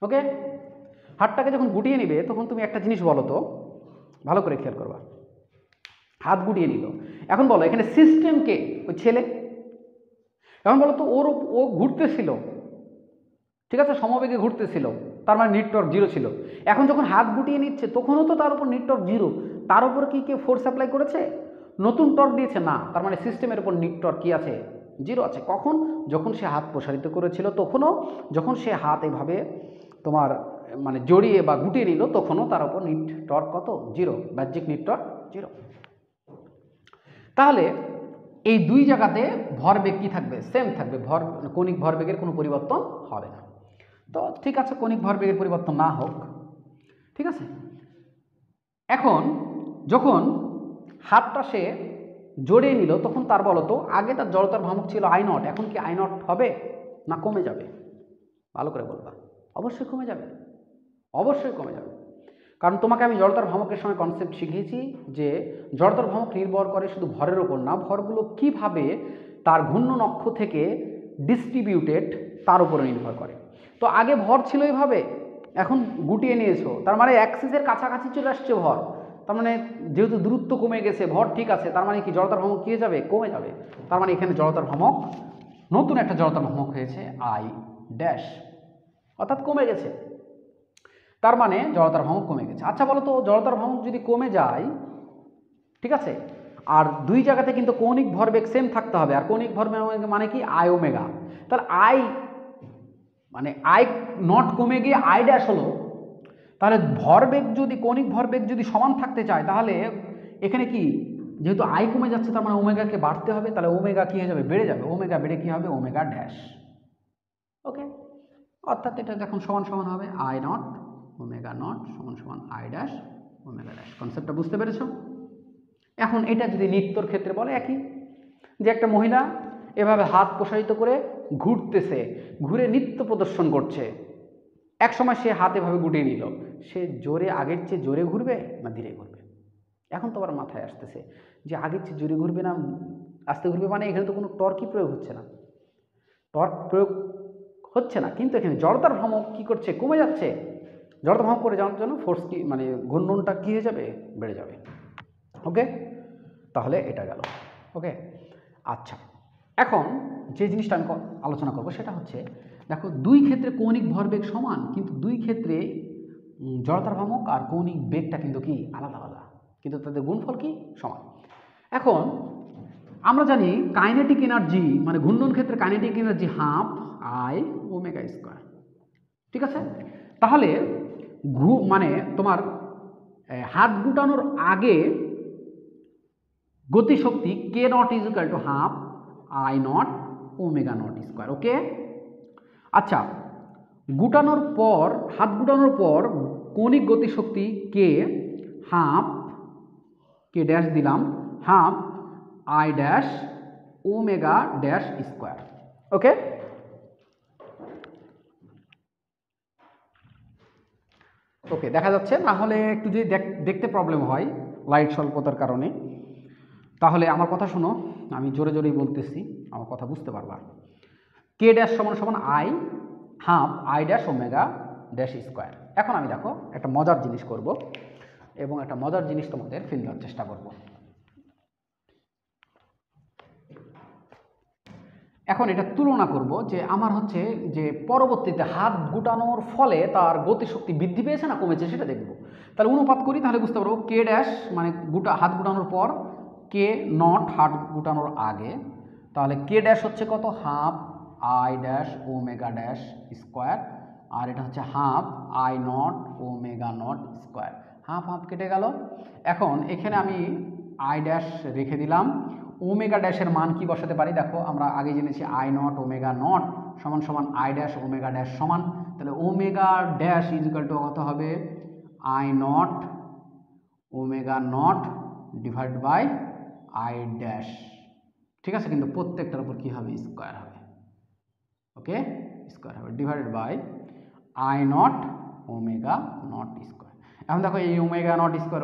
ওকে, হাতটাকে যখন গুটিয়ে নিবে, তখন তুমি একটা জিনিস বলো তো, ভালো করে খেয়াল করবা। হাত গুটিয়ে নিল, এখন বলো এখানে সিস্টেম কে? ওই ছেলে। এখন বলো তো, ও ঘুরতেছিল, ঠিক আছে, সমবেগে ঘুরতেছিল, তার মানে নিট টর্ক জিরো ছিল। এখন যখন হাত গুটিয়ে নিচ্ছে, তখনও তো তার উপর নিট টর্ক জিরো, তার উপর কি কেউ ফোর্স অ্যাপ্লাই করেছে? নতুন টর্ক দিয়েছে না, তার মানে সিস্টেমের উপর নিট টর্ক কি আছে? জিরো আছে। কখন? যখন সে হাত প্রসারিত করেছিল তখনও, যখন সে হাত এভাবে তোমার মানে জড়িয়ে বা গুটিয়ে নিল, তখনও তার উপর নিট টর্ক কত? জিরো, বাহ্যিক নিট টর্ক জিরো। তাহলে এই দুই জায়গাতে ভরবেগ কি থাকবে? সেম থাকবে, কৌণিক ভরবেগের কোনো পরিবর্তন হবে না। তো ঠিক আছে, কৌণিক ভরবেগের পরিবর্তন না হোক, ঠিক আছে। এখন যখন হাতটা সে জড়িয়ে নিল, তখন তার বলতো, আগে তার জড়তার ভ্রামক ছিল আই নট, এখন কি আই নট হবে না কমে যাবে? ভালো করে বলবা। অবশ্যই কমে যাবে, অবশ্যই কমে যাবে। কারণ তোমাকে আমি জড়তার ভ্রামকের সময় কনসেপ্ট শিখিয়েছি যে জড়তার ভ্রামক নির্ভর করে শুধু ভরের ওপর না, ভরগুলো কিভাবে তার ঘূর্ণন অক্ষ থেকে ডিস্ট্রিবিউটেড তার উপরে নির্ভর করে। তো আগে ভর ছিল এইভাবে, এখন গুটিয়ে নিয়েছো, তার মানে অ্যাক্সিসের কাছাকাছি চলে আসছে ভর, তার মানে যেহেতু দূরত্ব কমে গেছে, ভর ঠিক আছে, তার মানে কি জড়তার ভ্রামক কি হয়ে যাবে? কমে যাবে। তার মানে এখানে জড়তার ভ্রামক, নতুন একটা জড়তার ভ্রামক হয়েছে আই ড্যাশ, অর্থাৎ কমে গেছে। তার মানে জড়তার ভ্রামক কমে গেছে। আচ্ছা বলো তো, জড়তার ভ্রামক যদি কমে যায়, ঠিক আছে, আর দুই জায়গাতে কিন্তু কৌণিক ভরবেগ সেম থাকতে হবে, আর কৌণিক ভরবেগ মানে কি? I omega. তাহলে আই মানে আই নট কমে গিয়ে আই ড্যাশ হলো, তাহলে ভরবেগ যদি, কৌণিক ভরবেগ যদি সমান থাকতে চায়, তাহলে এখানে কি, যেহেতু আই কমে যাচ্ছে, তার মানে ওমেগাকে বাড়তে হবে, তাহলে ওমেগা কি হয়ে যাবে? বেড়ে যাবে। ওমেগা বেড়ে কি হবে? Omega dash. ওকে, অর্থাৎ এটা যখন সমান সমান হবে আই নট ওমেগা নট সমান সমান আই ড্যাশ ওমেগা ড্যাশ। কনসেপ্টটা বুঝতে পেরেছো? এখন এটা যদি নৃত্যর ক্ষেত্রে বলে, একই, যে একটা মহিলা এভাবে হাত প্রসারিত করে ঘুরতেছে, ঘুরে নৃত্য প্রদর্শন করছে, এক সময় সে হাত এভাবে গুটিয়ে নিল, সে জোরে, আগের চেয়ে জোরে ঘুরবে না ধীরে ঘুরবে? এখন তো আবার মাথায় আসতেছে যে আগের চেয়ে জোরে ঘুরবে না আস্তে ঘুরবে, মানে এখানে তো কোনো টর্কই প্রয়োগ হচ্ছে না, টর্ক প্রয়োগ হচ্ছে না, কিন্তু এখানে জড়তার ভ্রামক কি করছে? কমে যাচ্ছে। জড়তা ভ্রামক করে যাওয়ার জন্য ফোর্স কি, মানে ঘূর্ণনটা কি হয়ে যাবে? বেড়ে যাবে। ওকে, তাহলে এটা গেল। ওকে, আচ্ছা, এখন যে জিনিসটা আমি আলোচনা করব সেটা হচ্ছে, দেখো দুই ক্ষেত্রে কৌণিক ভরবেগ সমান, কিন্তু দুই ক্ষেত্রে জড়তার ভ্রামক আর কৌণিক বেগটা কিন্তু কি আলাদা আলাদা, কিন্তু তাদের গুণফল কি? সমান। এখন আমরা জানি কাইনেটিক এনার্জি, মানে ঘূর্ণন ক্ষেত্রে kinetic energy half I omega square, ঠিক আছে। তাহলে মানে তোমার হাত গুটানোর আগে গতিশক্তি K nought is equal to half I not omega not square. Okay, আচ্ছা, গুটানোর পর, হাত গুটানোর পর কৌণিক গতিশক্তি কে, হাফ, কে ড্যাশ দিলাম, half I dash omega dash square. Okay, okay, দেখা যাচ্ছে? না হলে একটু যদি দেখতে প্রবলেম হয় লাইট স্বল্পতার কারণে, তাহলে আমার কথা শোনো, আমি জোরে জোরেই বলতেছি, আমার কথা বুঝতে পারবা। কে ড্যাশ সমান সমান I half I dash omega dash square. এখন আমি দেখো একটা মজার জিনিস করব এবং একটা মজার জিনিস তোমাদের ফিল দেওয়ার চেষ্টা করব। এখন এটা তুলনা করব যে আমার হচ্ছে যে পরবর্তীতে হাত গুটানোর ফলে তার গতিশক্তি বৃদ্ধি পেয়েছে না কমেছে সেটা দেখব। তাহলে অনুপাত করি, তাহলে বুঝতে পারবো কে ড্যাশ মানে হাত গুটানোর পর, কে নট হাত গুটানোর আগে, তাহলে কে ড্যাশ হচ্ছে কত, half I dash omega dash square, আর এটা হচ্ছে half I not omega not square. Half half কেটে গেল। এখন এখানে আমি আই ড্যাশ রেখে দিলাম। ওমেগা ড্যাশের মান কি বসাতে পারি দেখো, আমরা আগে জেনেছি আই নট ওমেগা নট সমান সমান আই ড্যাশ ওমেগা ড্যাশ সমান, তাহলে omega dash is equal to কত হবে, I not omega not divide by I dash. ঠিক আছে, কিন্তু প্রত্যেকটার উপর কী হবে, স্কোয়ার হবে। ওকে, স্কোয়ার হবে divided by I not omega not square. এখন দেখো এই ওমেগা নট স্কোয়ার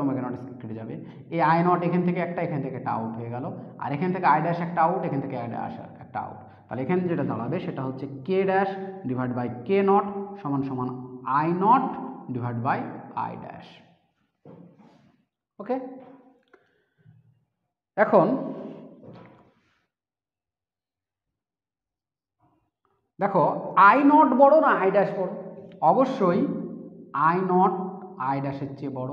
কেটে যাবে, এই আই নট এখান থেকে একটা আউট হয়ে গেল, আর এখান থেকে আই ড্যাশ একটা আউট, এখান থেকে আই ড্যাশ একটা আউট। তাহলে এখানে যেটা দাঁড়াবে সেটা হচ্ছে K dash divide by K nought সমান সমান I not divide by I dash. Okay, এখন দেখো আই নট বড় না আই ড্যাশ বড়, অবশ্যই আই নট আই ড্যাশের চেয়ে বড়।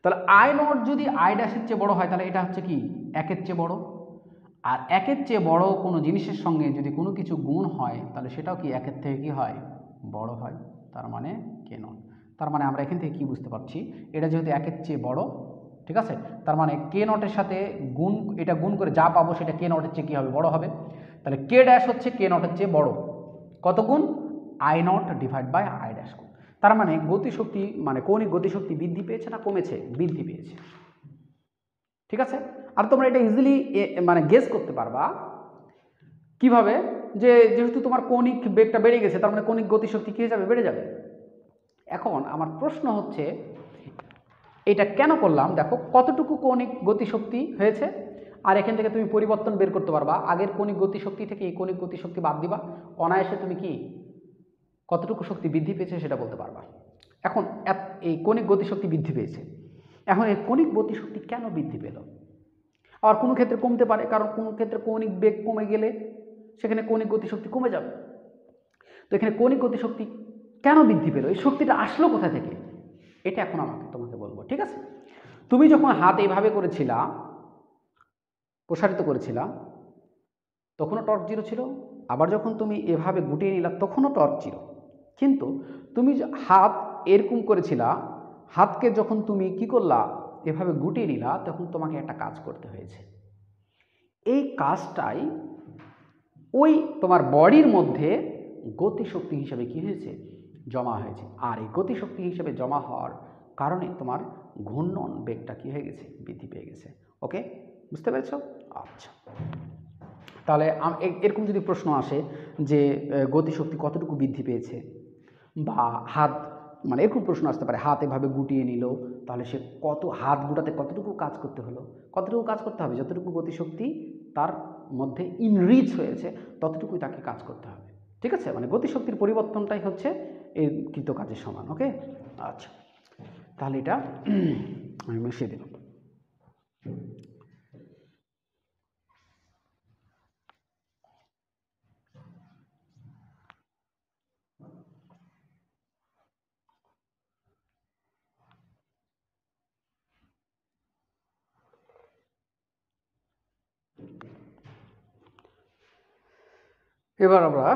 তাহলে আই নট যদি আই ড্যাশের চেয়ে বড় হয় তাহলে এটা হচ্ছে কি একের চেয়ে বড়, আর একের চেয়ে বড় কোনো জিনিসের সঙ্গে যদি কোনো কিছু গুণ হয় তাহলে সেটাও কি একের থেকে কি হয়, বড় হয়। তার মানে কে নট, তার মানে আমরা এখান থেকে কি বুঝতে পারছি, এটা যেহেতু একের চেয়ে বড়, ঠিক আছে, তার মানে কে নটের সাথে গুণ, এটা গুণ করে যা পাবো সেটা কে নটের চেয়ে কী হবে, বড় হবে। তাহলে কে ড্যাশ হচ্ছে কে নটের চেয়ে বড়, কত গুণ, I not divide by I dash গুণ। তার মানে গতিশক্তি মানে কৌণিক গতিশক্তি বৃদ্ধি পেয়েছে না কমেছে, বৃদ্ধি পেয়েছে। ঠিক আছে, আর তোমরা এটা ইজিলি মানে গেস করতে পারবা কিভাবে, যে যেহেতু তোমার কৌণিক বেগটা বেড়ে গেছে তার মানে কৌণিক গতিশক্তি কী হয়ে যাবে, বেড়ে যাবে। এখন আমার প্রশ্ন হচ্ছে এটা কেন করলাম, দেখো কতটুকু কৌণিক গতিশক্তি হয়েছে, আর এখান থেকে তুমি পরিবর্তন বের করতে পারবা, আগের কৌণিক গতিশক্তি থেকে এই কৌণিক গতিশক্তি বাদ দিবা, অনায়াসে তুমি কি কতটুকু শক্তি বৃদ্ধি পেয়েছে সেটা বলতে পারবা। এখন এই কৌণিক গতিশক্তি বৃদ্ধি পেয়েছে, এখন এই কৌণিক গতিশক্তি কেন বৃদ্ধি পেল, আর কোনো ক্ষেত্রে কমতে পারে, কারণ কোনো ক্ষেত্রে কৌণিক বেগ কমে গেলে সেখানে কৌণিক গতিশক্তি কমে যাবে। তো এখানে কৌণিক গতিশক্তি কেন বৃদ্ধি পেল, এই শক্তিটা আসলো কোথা থেকে, এটা এখন তোমাকে বলবো। ঠিক আছে, তুমি যখন হাত এইভাবে করেছিলা, প্রসারিত করেছিলা, তখনও টর্ক জিরো ছিল, আবার যখন তুমি এভাবে গুটিয়ে নিলা তখনও টর্ক জিরো। কিন্তু তুমি হাত এরকম করেছিলা, হাতকে যখন তুমি কি করলা, এভাবে গুটিয়ে নিলা, তখন তোমাকে একটা কাজ করতে হয়েছে। এই কাজটাই ওই তোমার বডির মধ্যে গতিশক্তি হিসাবে কি হয়েছে, জমা হয়েছে, আর এই গতিশক্তি হিসেবে জমা হওয়ার কারণে তোমার ঘূর্ণন বেগটা কি হয়ে গেছে, বৃদ্ধি পেয়ে গেছে। ওকে, বুঝতে পেরেছ? আচ্ছা, তাহলে এরকম যদি প্রশ্ন আসে যে গতিশক্তি কতটুকু বৃদ্ধি পেয়েছে, বা হাত মানে এরকম প্রশ্ন আসতে পারে, হাত এভাবে গুটিয়ে নিল, তাহলে সে হাত গুটাতে কতটুকু কাজ করতে হলো, কতটুকু কাজ করতে হবে, যতটুকু গতিশক্তি তার মধ্যে ইনরিচ হয়েছে ততটুকুই তাকে কাজ করতে হবে। ঠিক আছে, মানে গতিশক্তির পরিবর্তনটাই হচ্ছে এই কৃত কাজের সমান। ওকে, আচ্ছা, তাহলে এটা আমি মিশিয়ে দিলাম। এবার আমরা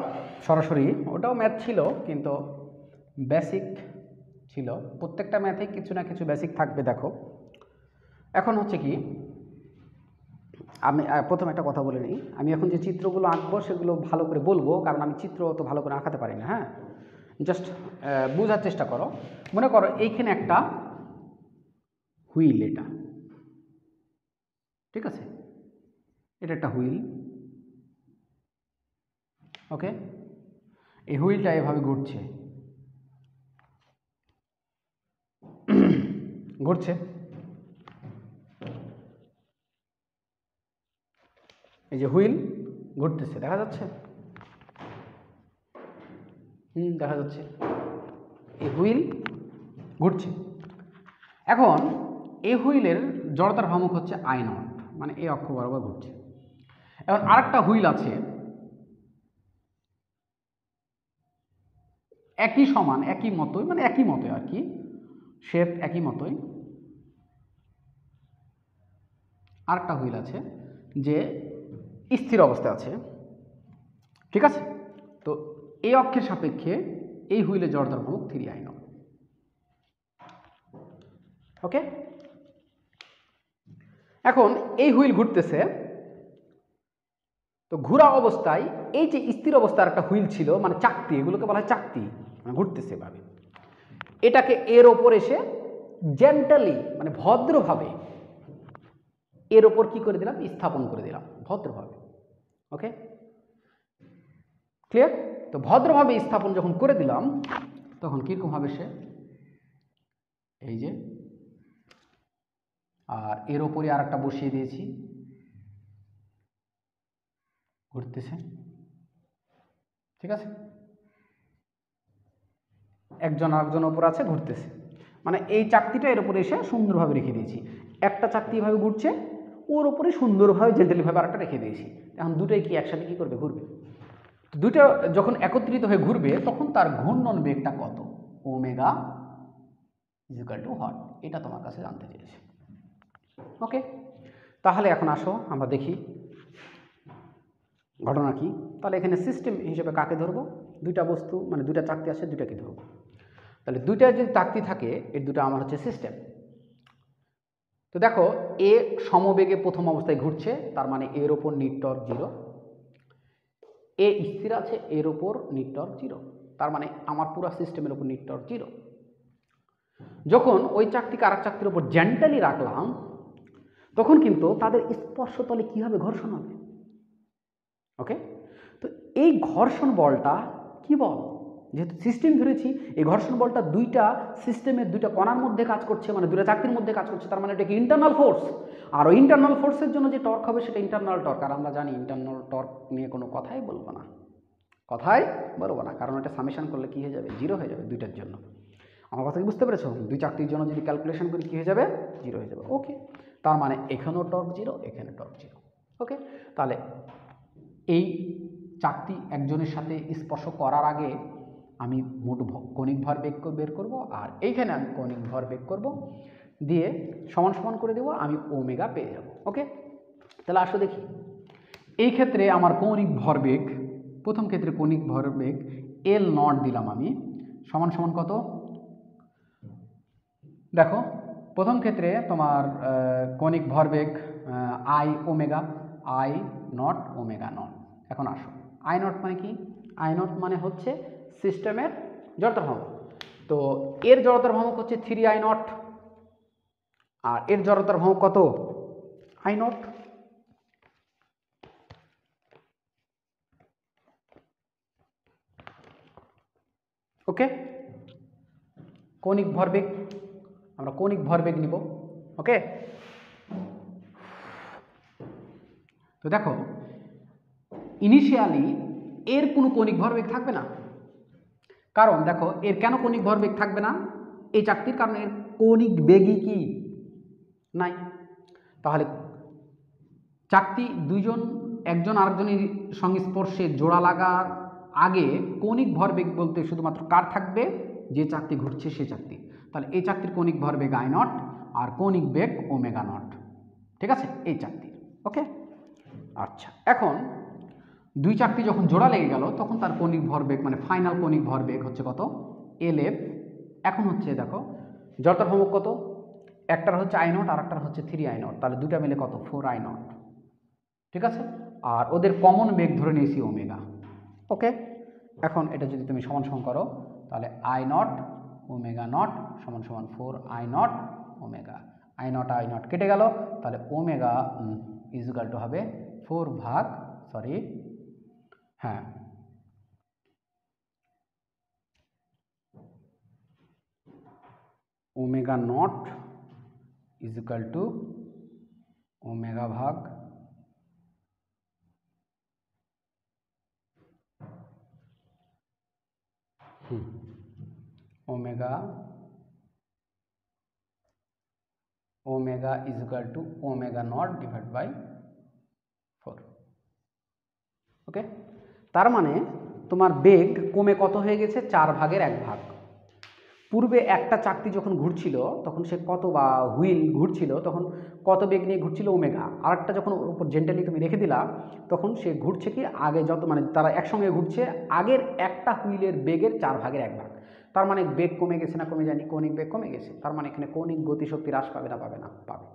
সরাসরি, ওটাও ম্যাথ ছিল কিন্তু বেসিক ছিল, প্রত্যেকটা ম্যাথে কিছু না কিছু বেসিক থাকবে। দেখো এখন হচ্ছে কি, আমি প্রথম একটা কথা বলে নিই, আমি এখন যে চিত্রগুলো আঁকবো সেগুলো ভালো করে বলবো, কারণ আমি চিত্র অত ভালো করে আঁকাতে পারি না। হ্যাঁ, জাস্ট বোঝার চেষ্টা করো। মনে করো এইখানে একটা হুইল, এটা ঠিক আছে, এটা একটা হুইল। ওকে, এই হুইলটা এভাবে ঘুরছে, ঘুরছে, এই যে হুইল ঘুরতেছে, দেখা যাচ্ছে? দেখা যাচ্ছে, এই হুইল ঘুরছে। এখন এই হুইলের জড়তার ভ্রামক হচ্ছে আই নট, মানে এই অক্ষ বরাবর ঘুরছে। এখন আরেকটা হুইল আছে একই সমান, একই মতোই, মানে একই মতোই আর কি, শেপ একই মতোই। আরেকটা হুইল আছে যে স্থির অবস্থায় আছে, ঠিক আছে? তো এই অক্ষের সাপেক্ষে এই হুইলের জড়তার ভ্রামক 3i নট। ওকে, এখন এই হুইল ঘুরতেছে, তো ঘোরা অবস্থায় এই যে স্থির অবস্থার একটা হুইল ছিল, মানে চাকতি, এগুলোকে বলা হয় চাকতি, মানে ঘুরতেছে এভাবে, এটাকে এর ওপর এসে জেন্টালি, মানে ভদ্রভাবে এর ওপর কি করে দিলাম, স্থাপন করে দিলাম ভদ্রভাবে। ওকে, ক্লিয়ার? তো ভদ্রভাবে স্থাপন যখন করে দিলাম তখন কিরকম হবে সে, এই যে, আর এর ওপরে আর একটা বসিয়ে দিয়েছি, ঘুরতেছে, ঠিক আছে? একজন আরেকজন ওপর আছে, ঘুরতেছে, মানে এই চাকতিটা এর উপরে এসে সুন্দরভাবে রেখে দিয়েছি। একটা চাকতি এভাবে ঘুরছে, ওর উপরে সুন্দরভাবে জেন্টালিভাবে আরেকটা রেখে দিয়েছি। এখন দুটোই কি একসাথে কি করবে, ঘুরবে। তো দুটো যখন একত্রিত হয়ে ঘুরবে তখন তার ঘূর্ণন বেগটা কত, ওমেগা ইকুয়াল টু হট, এটা তোমার কাছে জানতে চেয়েছে। ওকে, তাহলে এখন আসো আমরা দেখি ঘটনা কি। তাহলে এখানে সিস্টেম হিসেবে কাকে ধরবো, দুইটা বস্তু, মানে দুইটা চাকতি আছে, দুটাকে ধরবো। তাহলে দুইটা যদি চাকতি থাকে, এর দুটো আমার হচ্ছে সিস্টেম। তো দেখো, এ সমবেগে প্রথম অবস্থায় ঘুরছে, তার মানে এর ওপর নিট টর্ক 0, এ স্থির আছে, এর ওপর নিট টর্ক 0, তার মানে আমার পুরো সিস্টেমের ওপর নিট টর্ক 0। যখন ওই চাকতিকে আরেক চাকতির ওপর জেন্টালি রাখলাম তখন কিন্তু তাদের স্পর্শতলে কী হবে, ঘর্ষণ হবে। ওকে, তো এই ঘর্ষণ বলটা কি বল, যেহেতু সিস্টেম ধরেছি, এই ঘর্ষণ বলটা দুইটা সিস্টেমের দুইটা কণার মধ্যে কাজ করছে, মানে দুইটা চাকতির মধ্যে কাজ করছে, তার মানে এটা কি ইন্টারনাল ফোর্স। আর ওই ইন্টারনাল ফোর্সের জন্য যে টর্ক হবে সেটা ইন্টারনাল টর্ক। আর আমরা জানি ইন্টারনাল টর্ক নিয়ে কোনো কথাই বলবো না, কারণ এটা সামেশন করলে কী হয়ে যাবে, 0 হয়ে যাবে দুইটার জন্য। আমার কথা কি বুঝতে পেরেছো? দুই চাকতির জন্য যদি ক্যালকুলেশন করি কী হয়ে যাবে, 0 হয়ে যাবে। ওকে, তার মানে এখানেও টর্ক 0, এখানে টর্ক 0। ওকে, তাহলে এই চাকতি একজনের সাথে স্পর্শ করার আগে আমি মোট কৌণিক ভরবেগ বের করব, আর এইখানে আমি কৌণিক ভরবেগ করব, দিয়ে সমান সমান করে দেবো, আমি ওমেগা পেয়ে যাব। ওকে, তাহলে আসো দেখি এই ক্ষেত্রে আমার কৌণিক ভরবেগ, প্রথম ক্ষেত্রে কৌণিক ভরবেগ এল নট দিলাম আমি, সমান সমান কত, দেখো প্রথম ক্ষেত্রে তোমার কৌণিক ভরবেগ I omega, I not omega not. এখন আসো, আই নট মানে কি, আই নট মানে হচ্ছে সিস্টেমের জড়তার ভ্রামক। তো এর জড়তার ভ্রামক হচ্ছে 3i নট, আর এর জড়তার ভ্রামক কত, আই নট। ওকে, কৌণিক ভরবেগ, আমরা কৌণিক ভরবেগ নিব। ওকে, তো দেখো ইনিশিয়ালি এর কোনো কৌণিক ভরবেগ থাকবে না, কারণ দেখো এর কেন কৌণিক ভরবেগ থাকবে না, এই চাকতির কারণে এর কৌণিক বেগই কি নাই। তাহলে চাকতি দুইজন একজন আরেকজনের সংস্পর্শে জোড়া লাগার আগে কৌণিক ভরবেগ বলতে শুধুমাত্র কার থাকবে, যে চাকতি ঘুরছে সে চাকতি। তাহলে এই চাকতির কৌণিক ভরবেগ আই নট, আর কৌণিক বেগ ওমেগা নট, ঠিক আছে, এই চাকতির। ওকে, আচ্ছা, এখন দুই চাকতি যখন জোড়া লেগে গেল তখন তার কৌণিক ভরবেগ, মানে ফাইনাল কৌণিক ভরবেগ হচ্ছে কত, এল এফ। এখন হচ্ছে দেখো জড়তার ভ্রামক কত, একটার হচ্ছে আই নট আর একটার হচ্ছে 3i নট, তাহলে দুটা মিলে কত, 4i নট, ঠিক আছে। আর ওদের কমন বেগ ধরে নিয়েছি ওমেগা। ওকে, এখন এটা যদি তুমি সমান সমান করো তাহলে আই নট ওমেগা নট সমান সমান 4i not omega, I not কেটে গেল, তাহলে ওমেগা ইজুকাল টু হবে 4 ভাগ, সরি হ্যাঁ, omega nought is equal to omega ভাগ omega is equal to omega not divide by 4। Okay, তার মানে তোমার বেগ কমে কত হয়ে গেছে, 4/1 পূর্বে একটা চাকতি যখন ঘুরছিল তখন সে কত, বা হুইল ঘুরছিল তখন কত বেগ নিয়ে ঘুরছিল ওমেগা, আর একটা যখন ওর উপর জেন্টালি তুমি রেখে দিলা তখন সে ঘুরছে কি আগে যত, মানে তারা একসঙ্গে ঘুরছে আগের একটা হুইলের বেগের 4/1। তার মানে বেগ কমে গেছে না কমে যায়নি, কৌণিক বেগ কমে গেছে। তার মানে এখানে কৌণিক গতিশক্তি হ্রাস পাবে না পাবে না, পাবে।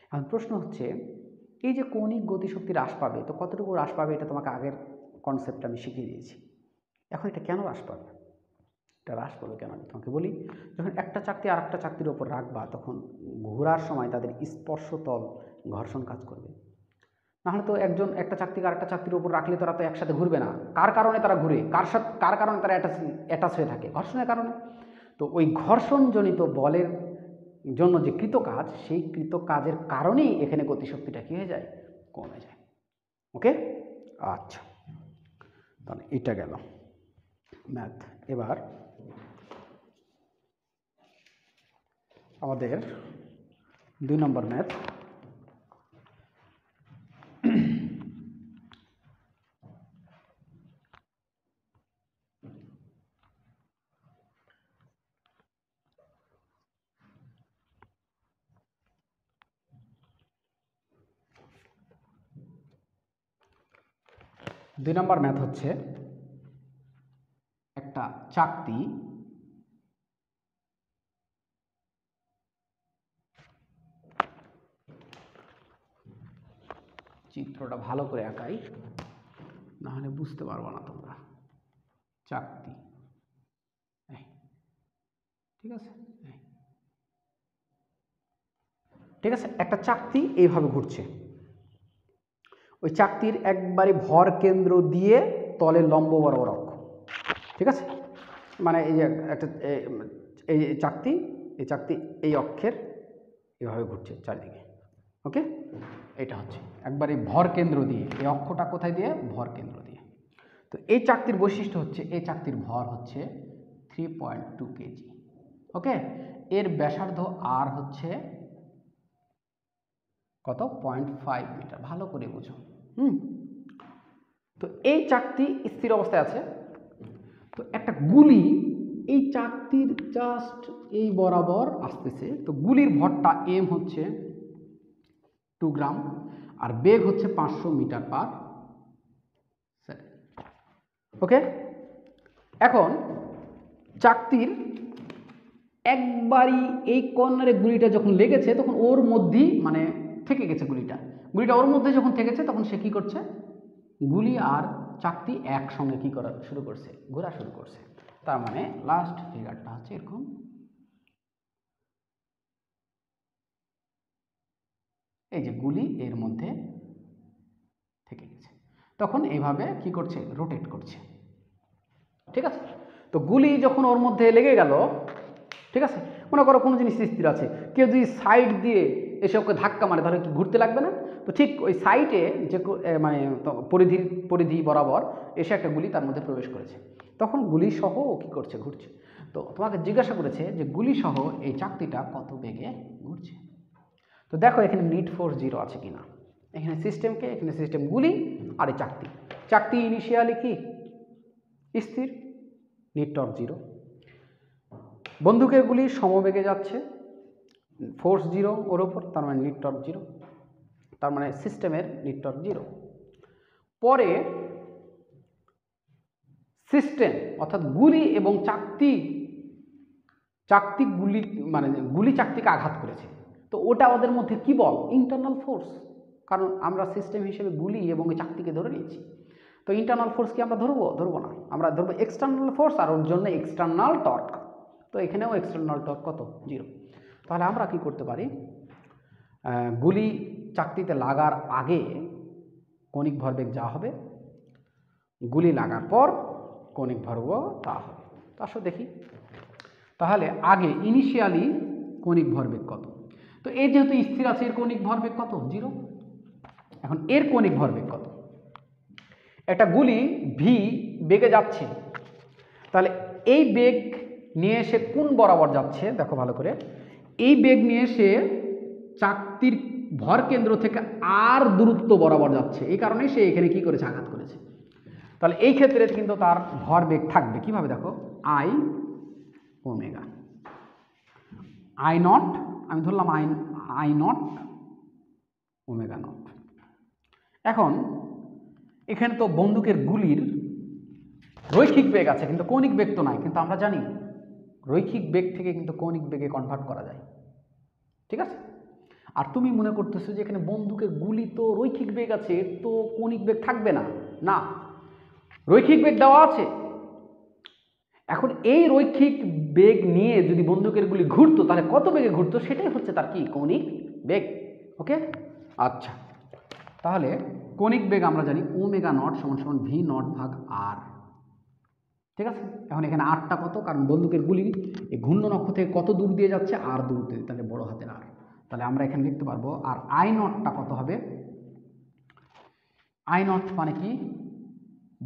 এখন প্রশ্ন হচ্ছে এই যে কৌণিক গতিশক্তি হ্রাস পাবে, তো কতটুকু হ্রাস পাবে এটা তোমাকে আগের কনসেপ্ট আমি শিখিয়ে দিয়েছি। এখন এটা কেন হ্রাস পাবে, এটা হ্রাস পাবে কেন আমি তোমাকে বলি। যখন একটা চাকতি আর একটা চাকতির ওপর রাখবা তখন ঘোরার সময় তাদের স্পর্শতল ঘর্ষণ কাজ করবে। নাহলে তো একজন একটা চাকতিকে আরেকটা চাকতির উপর রাখলে তারা তো একসাথে ঘুরবে না। কার কারণে তারা ঘুরে, কার কারণে তারা অ্যাটাচ হয়ে থাকে, ঘর্ষণের কারণে। তো ওই ঘর্ষণজনিত বলের জন্য যে কৃত কাজ, সেই কৃত কাজের কারণেই এখানে গতিশক্তিটা কী হয়ে যায়, কমে যায়। ওকে, আচ্ছা, তাহলে এটা গেল ম্যাথ। এবার আমাদের 2 নম্বর ম্যাথ। দুই নম্বর ম্যাথ হচ্ছে একটা চাকতি চিত্রটা ভালো করে আঁকাই, না হলে বুঝতে পারবো না তোমরা। চাকতি, ঠিক আছে, ঠিক আছে, একটা চাকতি এইভাবে ঘুরছে। ওই চাকতির একবারে ভর কেন্দ্র দিয়ে তলের লম্ব বরাবর অক্ষ, ঠিক আছে, মানে এই যে একটা এই চাকতি, এই অক্ষের এভাবে ঘুরছে চারিদিকে। ওকে, এটা হচ্ছে একবারে ভর কেন্দ্র দিয়ে, এই অক্ষটা কোথায় দিয়ে, ভর কেন্দ্র দিয়ে। তো এই চাকতির বৈশিষ্ট্য হচ্ছে এই চাকতির ভর হচ্ছে 3.2 কেজি। ওকে, এর ব্যাসার্ধ আর হচ্ছে কত, 0.5 মিটার। ভালো করে বুঝো। তো এই চাকতি স্থির অবস্থায় আছে। তো একটা গুলি এই চাকতির জাস্ট এই বরাবর আসতেছে। তো গুলির ভরটা এম হচ্ছে 2 গ্রাম আর বেগ হচ্ছে 500 মিটার পার সেকেন্ড। ওকে, এখন চাকতির একবারই এই কর্নারে গুলিটা যখন লেগেছে তখন ওর মধ্যেই মানে থেকে গেছে গুলিটা ওর মধ্যে যখন থেকেছে তখন সে কি করছে, গুলি আর চাকতি একসঙ্গে কি করা শুরু করছে, ঘোরা শুরু করছে। তার মানে লাস্ট ফিগারটা হচ্ছে এরকম। এই যে গুলি এর মধ্যে থেকে গেছে, তখন এইভাবে কি করছে, রোটেট করছে। ঠিক আছে, তো গুলি যখন ওর মধ্যে লেগে গেল, ঠিক আছে, মনে করো কোনো জিনিস স্থির আছে, কেউ যদি সাইড দিয়ে এসে ওকে ধাক্কা মারে তাহলে কি ঘুরতে লাগবে না? তো ঠিক ওই সাইডে যে মানে পরিধি বরাবর এসে একটা গুলি তার মধ্যে প্রবেশ করেছে, তখন গুলি সহ ও কী করছে, ঘুরছে। তো তোমাকে জিজ্ঞাসা করেছে যে গুলি সহ এই চাকতিটা কত বেগে ঘুরছে। তো দেখো এখানে নিট ফোর্স 0 আছে কিনা। এখানে সিস্টেমকে, এখানে সিস্টেম গুলি আর এই চাকতি ইনিশিয়ালি কি স্থির, নিট টর্ক 0। বন্দুকের গুলি সমবেগে যাচ্ছে, ফোর্স 0 ওর ওপর, তার মানে নিট টর্ক 0, তার মানে সিস্টেমের নিট টর্ক 0। পরে সিস্টেম অর্থাৎ গুলি এবং চাকতি গুলি মানে গুলি চাকতিকে আঘাত করেছে, তো ওটা ওদের মধ্যে কি বল, ইন্টারনাল ফোর্স। কারণ আমরা সিস্টেম হিসেবে গুলি এবং চাকতিকে ধরে নিয়েছি, তো ইন্টারনাল ফোর্স কি আমরা ধরবো না, আমরা ধরবো এক্সটার্নাল ফোর্স, আর ওর জন্য এক্সটার্নাল টর্ক। তো এখানেও এক্সটার্নাল টর্ক কত, 0। তাহলে আমরা কি করতে পারি, গুলি চাকতিতে লাগার আগে কৌণিক ভরবেগ যা হবে, গুলি লাগার পর কৌণিক ভরবেগ তা হবে। তো আসলে দেখি তাহলে আগে ইনিশিয়ালি কৌণিক ভরবেগ কত। তো এই যেহেতু স্থির আছে, এর কৌণিক ভরবেগ কত? 0। এখন এর কৌণিক ভরবেগ কত? একটা গুলি ভি বেগে যাচ্ছে, তাহলে এই বেগ নিয়ে এসে কোন বরাবর যাচ্ছে দেখো ভালো করে। এই বেগ নিয়ে এসে চাকতির ভর কেন্দ্র থেকে আর দূরত্ব বরাবর যাচ্ছে, এই কারণে সে এখানে কি করেছে? আঘাত করেছে। তাহলে এই ক্ষেত্রে কিন্তু তার ভর বেগ থাকবে কিভাবে দেখো, আই ওমেগা, আই নট, আমি ধরলাম আই নট ওমেগা নট। এখন এখানে তো বন্দুকের গুলির রৈখিক বেগ আছে, কিন্তু কৌণিক বেগ তো নাই। কিন্তু আমরা জানি রৈখিক বেগ থেকে কিন্তু কৌণিক বেগে কনভার্ট করা যায়, ঠিক আছে? আর তুমি মনে করতেছো যে এখানে বন্দুকের গুলি তো রৈখিক বেগ আছে, এর তো কৌণিক বেগ থাকবে না। না, রৈখিক বেগ দেওয়া আছে। এখন এই রৈখিক বেগ নিয়ে যদি বন্দুকের গুলি ঘুরতো, তাহলে কত বেগে ঘুরতো? সেটাই হচ্ছে তার কি? কৌণিক বেগ। ওকে, আচ্ছা, তাহলে কৌণিক বেগ আমরা জানি ওমেগা নট সমান সমান ভি নট ভাগ আর, ঠিক আছে? এখন এখানে আরটা কত? কারণ বন্দুকের গুলি এই ঘূর্ণন অক্ষ থেকে কত দূর দিয়ে যাচ্ছে? আর দূর দিয়ে, তাহলে বড় হাতের আর। তাহলে আমরা এখানে লিখতে পারবো, আর আই নটটা কত হবে? আই নট মানে কি?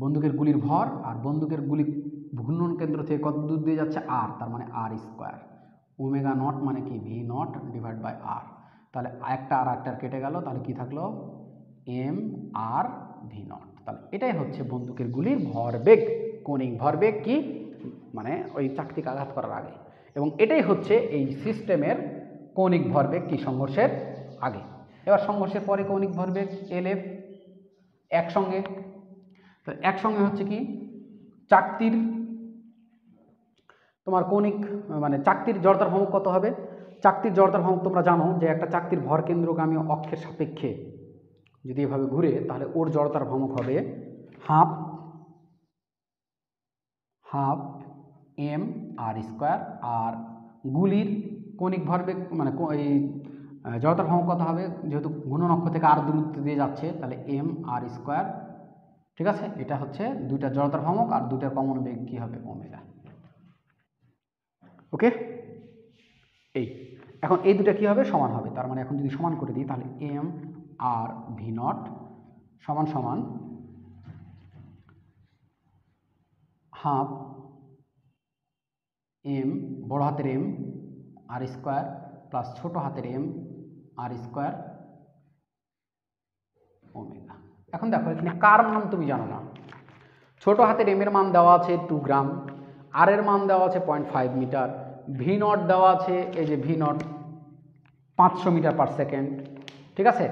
বন্দুকের গুলির ভর, আর বন্দুকের গুলি ঘূর্ণন কেন্দ্র থেকে কত দূর দিয়ে যাচ্ছে? আর, তার মানে আর স্কোয়ার। ওমেগা নট মানে কি? V naught divide by R. তাহলে একটা আর একটা কেটে গেল, তাহলে কি থাকলো? M R V naught. তাহলে এটাই হচ্ছে বন্দুকের গুলির ভরবেগ, কৌণিক ভরবেগ কি মানে ওই চাকতিকে আঘাত করার আগে, এবং এটাই হচ্ছে এই সিস্টেমের কৌণিক ভরবেগ কি? সংঘর্ষের আগে। এবার সংঘর্ষের পরে কৌণিক ভরবেগ এল এফ একসঙ্গে। একসঙ্গে হচ্ছে কি? চাকতির তোমার কৌণিক মানে চাকতির জড়তার ভ্রামক কত হবে? চাকতির জড়তার ভ্রামক তোমরা জানো যে একটা চাকতির ভর কেন্দ্রগামী অক্ষের সাপেক্ষে যদি এভাবে ঘুরে, তাহলে ওর জড়তার ভ্রামক হবে half half M R square. আর গুলির কৌণিক ভরবেগ মানে এই জড়তার ভ্রামক কত হবে? যেহেতু ঘূর্ণন অক্ষ থেকে আর দূরত্ব দিয়ে যাচ্ছে, তাহলে এম আর স্কোয়ার, ঠিক আছে? এটা হচ্ছে দুইটা জড়তার ভ্রামক, আর দুইটার কমন বেগ কি হবে? ওমেগা। ওকে, এই এখন এই দুটা কি হবে? সমান হবে। তার মানে এখন যদি সমান করে দিই, তাহলে এম আর ভি নট সমান সমান হাফ এম বড় হাতের এম আর স্কোয়ার প্লাস ছোট হাতের এম আর স্কোয়ার ওমেগা। এখন দেখো এখানে কার মান তুমি জানো না। ছোট হাতের এম এর মান দেওয়া আছে 2 গ্রাম, আর এর মান দেওয়া আছে 0.5 মিটার, ভি নট দেওয়া আছে এই যে V naught 500 metre per second, ঠিক আছে?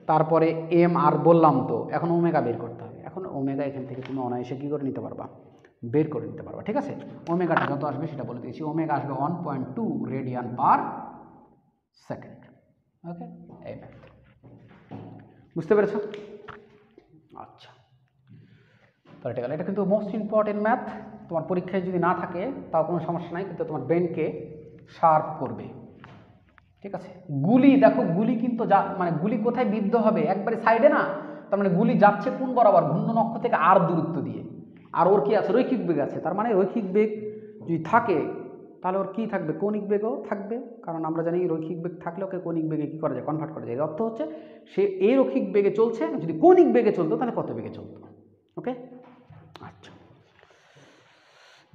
তারপরে এম আর বললাম তো, এখন ওমেগা বের করতে হবে। এখন ওমেগা এখান থেকে তুমি অনায়াসে কী করে নিতে পারবা? বের করে নিতে পারবা, ঠিক আছে? ওমেগাটা যত আসবে সেটা বলে দিয়েছি। ওমেগা আসবে 1.2 রেডিয়ান পার সেকেন্ড। ওকে, এই ম্যাথ বুঝতে পেরেছ? আচ্ছা, তাহলে এটা কিন্তু মোস্ট ইম্পর্টেন্ট ম্যাথ। তোমার পরীক্ষায় যদি না থাকে তাও কোনো সমস্যা নাই, কিন্তু তোমার ব্রেনকে শার্প করবে, ঠিক আছে? গুলি দেখো, গুলি কিন্তু মানে গুলি কোথায় বিদ্ধ হবে? একবারে সাইডে না। তার মানে গুলি যাচ্ছে কোন বরাবর? ঘূর্ণন অক্ষ থেকে আর দূরত্ব দিয়ে। আর ওর কি আছে? রৈখিক বেগ আছে। তার মানে রৈখিক বেগ যদি থাকে, তাহলে ওর কি থাকবে? কৌণিক বেগও থাকবে। কারণ আমরা জানি রৈখিক বেগ থাকলে ওকে কৌণিক বেগে কি করা যায়? কনভার্ট করা যায়। এর অর্থ হচ্ছে সে এই রৈখিক বেগে চলছে, যদি কৌণিক বেগে চলতো তাহলে কত বেগে চলতো? ওকে, আচ্ছা,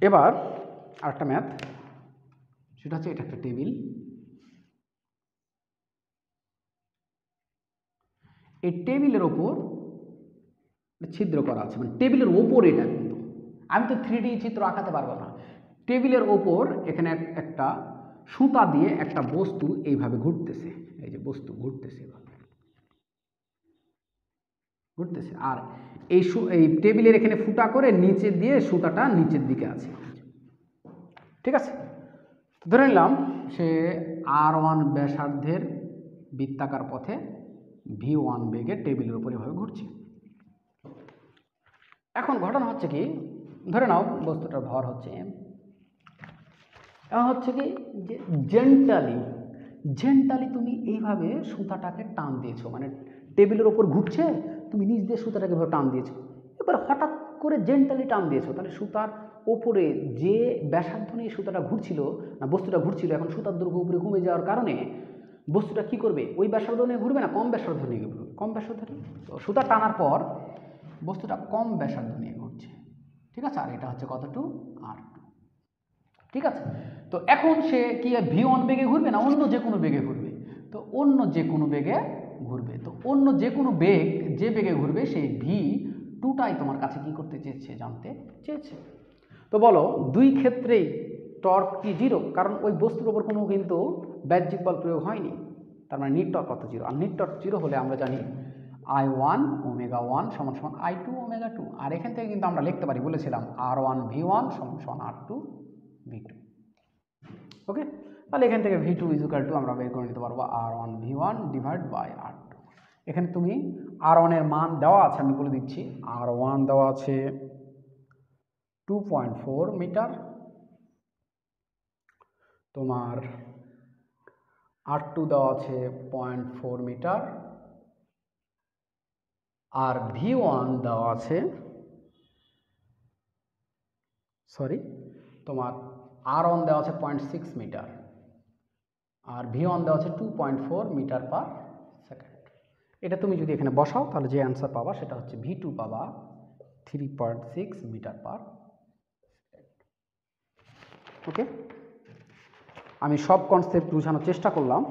এবার আরেকটা ম্যাথ, সেটা হচ্ছে এটা একটা টেবিল। এই টেবিলের ওপর ছিদ্র করা আছে, মানে টেবিলের ওপর এটা, কিন্তু আমি তো 3D চিত্র আঁকাতে পারবো না। টেবিলের ওপর এখানে একটা সুতা দিয়ে একটা বস্তু এইভাবে ঘুরতেছে, এই যে বস্তু ঘুরতেছে ঘুরতেছে, আর এই টেবিলের এখানে ফুটা করে নিচে দিয়ে সুতাটা নিচের দিকে আছে, ঠিক আছে? ধরে নিলাম সে R1 ব্যাসার্ধের বৃত্তাকার পথে V1 বেগে টেবিলের উপর এভাবে ঘুরছে। এখন ঘটনা হচ্ছে কি, ধরে নাও বস্তুটার ভর হচ্ছে m। এখন হচ্ছে কি যে জেন্টালি তুমি এইভাবে সুতাটাকে টান দিয়েছো, মানে টেবিলের ওপর ঘুরছে, তুমি নিচ দিয়ে সুতাটাকে এভাবে টান দিয়েছো। এবার হঠাৎ করে জেন্টালি টান দিয়েছো, তাহলে সুতার ওপরে যে ব্যাসার্ধ নিয়ে সুতাটা ঘুরছিল না বস্তুটা ঘুরছিল, এখন সুতার দৈর্ঘ্য উপরে কমে যাওয়ার কারণে বস্তুটা কি করবে, ওই ব্যাসার্ধ নিয়ে ঘুরবে না কম ব্যাসার্ধ নিয়ে ঘুরবে, কম ব্যাসার্ধ নিয়ে। তো সুতা টানার পর বস্তুটা কম ব্যাসার্ধ নিয়ে ঘুরছে, ঠিক আছে। আর এটা হচ্ছে কতটুকু, R2, ঠিক আছে। তো এখন সে কি v1 বেগে ঘুরবে না অন্য যে কোনো বেগে ঘুরবে, তো অন্য যে কোনো বেগে ঘুরবে। তো অন্য যে কোনো বেগ যে বেগে ঘুরবে সেই v2টাই তোমার কাছে কি করতে চেয়েছে, জানতে চেয়েছে। তো বলো দুই ক্ষেত্রেই টর্ক কি জিরো, কারণ ওই বস্তুর ওপর কোনো কিন্তু বাহ্যিক বল প্রয়োগ হয়নি, তার মানে নিট টর্ক কত, জিরো। আর নিট টর্ক জিরো হলে আমরা জানি I1 ω1 সমান সমান I2 ω2। আর এখান থেকে কিন্তু আমরা লিখতে পারি, বলেছিলাম R1 V1 সমান সমান R2 V2। ওকে, তাহলে এখান থেকে V2 ইকুয়াল টু আমরা বের করে নিতে পারবো R1 V1 divide by R2। এখানে তুমি R1 এর মান দেওয়া আছে, আমি বলে দিচ্ছি। R1 দেওয়া আছে 2.4 মিটার, তোমার R2 দেওয়া আছে 0.4 মিটার, আর V1 দেওয়া আছে, সরি তোমার R1 দেওয়া আছে 0.6 মিটার, আর V1 দেওয়া আছে 2.4 মিটার পার সেকেন্ড। এটা তুমি যদি এখানে বসাও তাহলে যে অ্যান্সার পাবা সেটা হচ্ছে V2 পাবা 3.6 মিটার পার সেকেন্ড। ওকে, আমি সব কনসেপ্ট বোঝানোর চেষ্টা করলাম।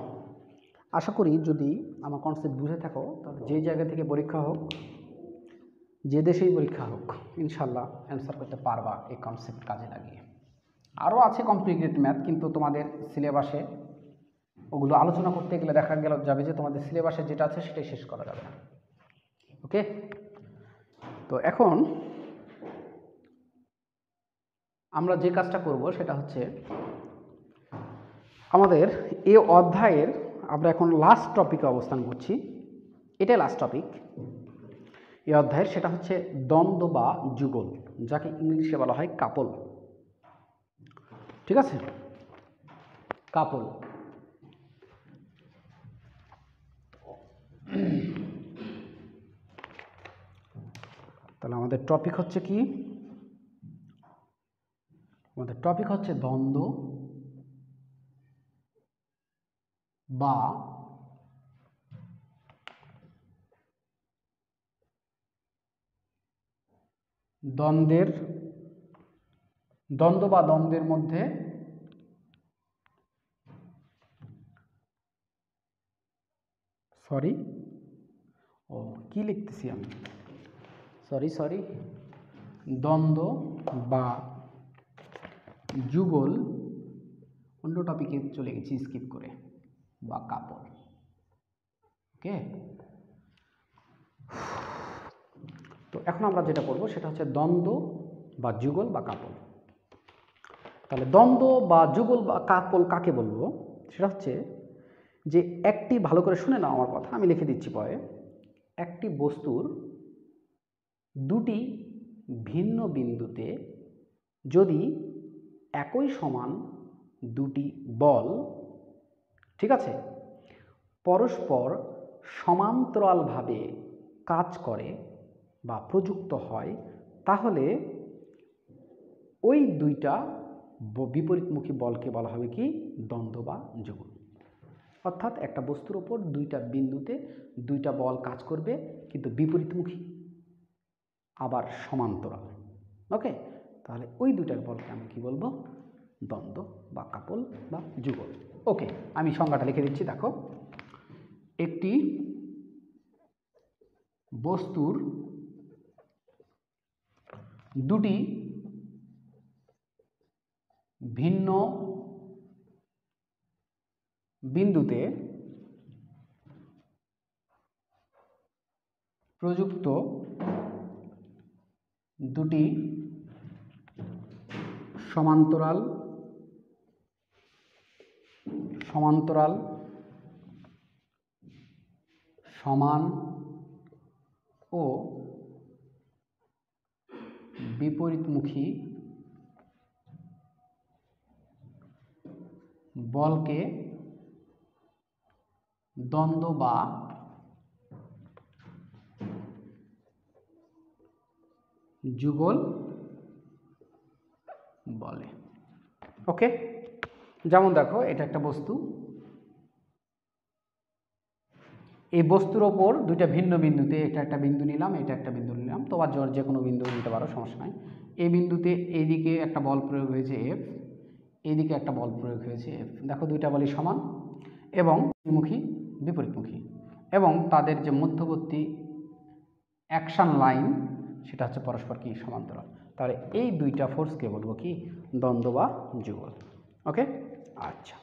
আশা করি যদি আমার কনসেপ্ট বুঝে থাকো তাহলে যে জায়গা থেকে পরীক্ষা হোক, যে দেশেই পরীক্ষা হোক, ইনশাল্লাহ অ্যান্সার করতে পারবা এই কনসেপ্ট কাজে লাগিয়ে। আরও আছে কমপ্লিকেটেড ম্যাথ, কিন্তু তোমাদের সিলেবাসে ওগুলো আলোচনা করতে গেলে দেখা যাবে যে তোমাদের সিলেবাসে যেটা আছে সেটাই শেষ করা যাবে না। ওকে, তো এখন আমরা যে কাজটা করব সেটা হচ্ছে আমাদের এই অধ্যায়ের আমরা এখন লাস্ট টপিকে অবস্থান করছি, এটাই লাস্ট টপিক এই অধ্যায়ের, সেটা হচ্ছে দ্বন্দ্ব বা যুগল, যাকে ইংলিশে বলা হয় কাপল। ঠিক আছে, কাপল। তাহলে আমাদের টপিক হচ্ছে কি, আমাদের টপিক হচ্ছে দ্বন্দ্ব বা দ্বন্দ্বের মধ্যে কি লিখতেছি আমি, সরি দ্বন্দ্ব বা যুগল, অন্য টপিকে চলে গেছি স্কিপ করে, বা কাপল। ওকে, তো এখন আমরা যেটা করব সেটা হচ্ছে দ্বন্দ্ব বা যুগল বা কাপল। তাহলে দ্বন্দ্ব বা যুগল বা কাপল কাকে বলবো, সেটা হচ্ছে যে একটি, ভালো করে শুনে নাও আমার কথা, আমি লিখে দিচ্ছি পরে, একটি বস্তুর দুটি ভিন্ন বিন্দুতে যদি একই সমান দুটি বল, ঠিক আছে, পরস্পর সমান্তরালভাবে কাজ করে বা প্রযুক্ত হয়, তাহলে ওই দুইটা বিপরীতমুখী বলকে বলা হবে কি, দ্বন্দ্ব বা যুগল। অর্থাৎ একটা বস্তুর ওপর দুইটা বিন্দুতে দুইটা বল কাজ করবে, কিন্তু বিপরীতমুখী আবার সমান্তরাল। ওকে, তাহলে ওই দুইটার বলকে আমি কি বলবো, দ্বন্দ্ব বা কাপল বা যুগল। ওকে, আমি সংজ্ঞাটা লিখে দিচ্ছি, দেখো। একটি বস্তুর দুটি ভিন্ন বিন্দুতে প্রযুক্ত দুটি সমান্তরাল সমান ও বিপরীতমুখী বলকে দ্বন্দ্ব বা যুগল বলে। ওকে, যেমন দেখো এটা একটা বস্তু, এই বস্তুর ওপর দুইটা ভিন্ন বিন্দুতে, এটা একটা বিন্দু নিলাম, এটা একটা বিন্দু নিলাম, তো আর যে কোনো বিন্দু নিতে পারো, সমস্যা নাই। এই বিন্দুতে এইদিকে একটা বল প্রয়োগ হয়েছে এফ, এইদিকে একটা বল প্রয়োগ হয়েছে এফ। দেখো দুইটা বলই সমান এবং বিপরীতমুখী, এবং তাদের যে মধ্যবর্তী অ্যাকশন লাইন সেটা হচ্ছে পরস্পর কি সমান্তরাল। তাহলে এই দুইটা ফোর্সকে বলবো কি দ্বন্দ্ব বা যুগল। ওকে, আচ্ছা।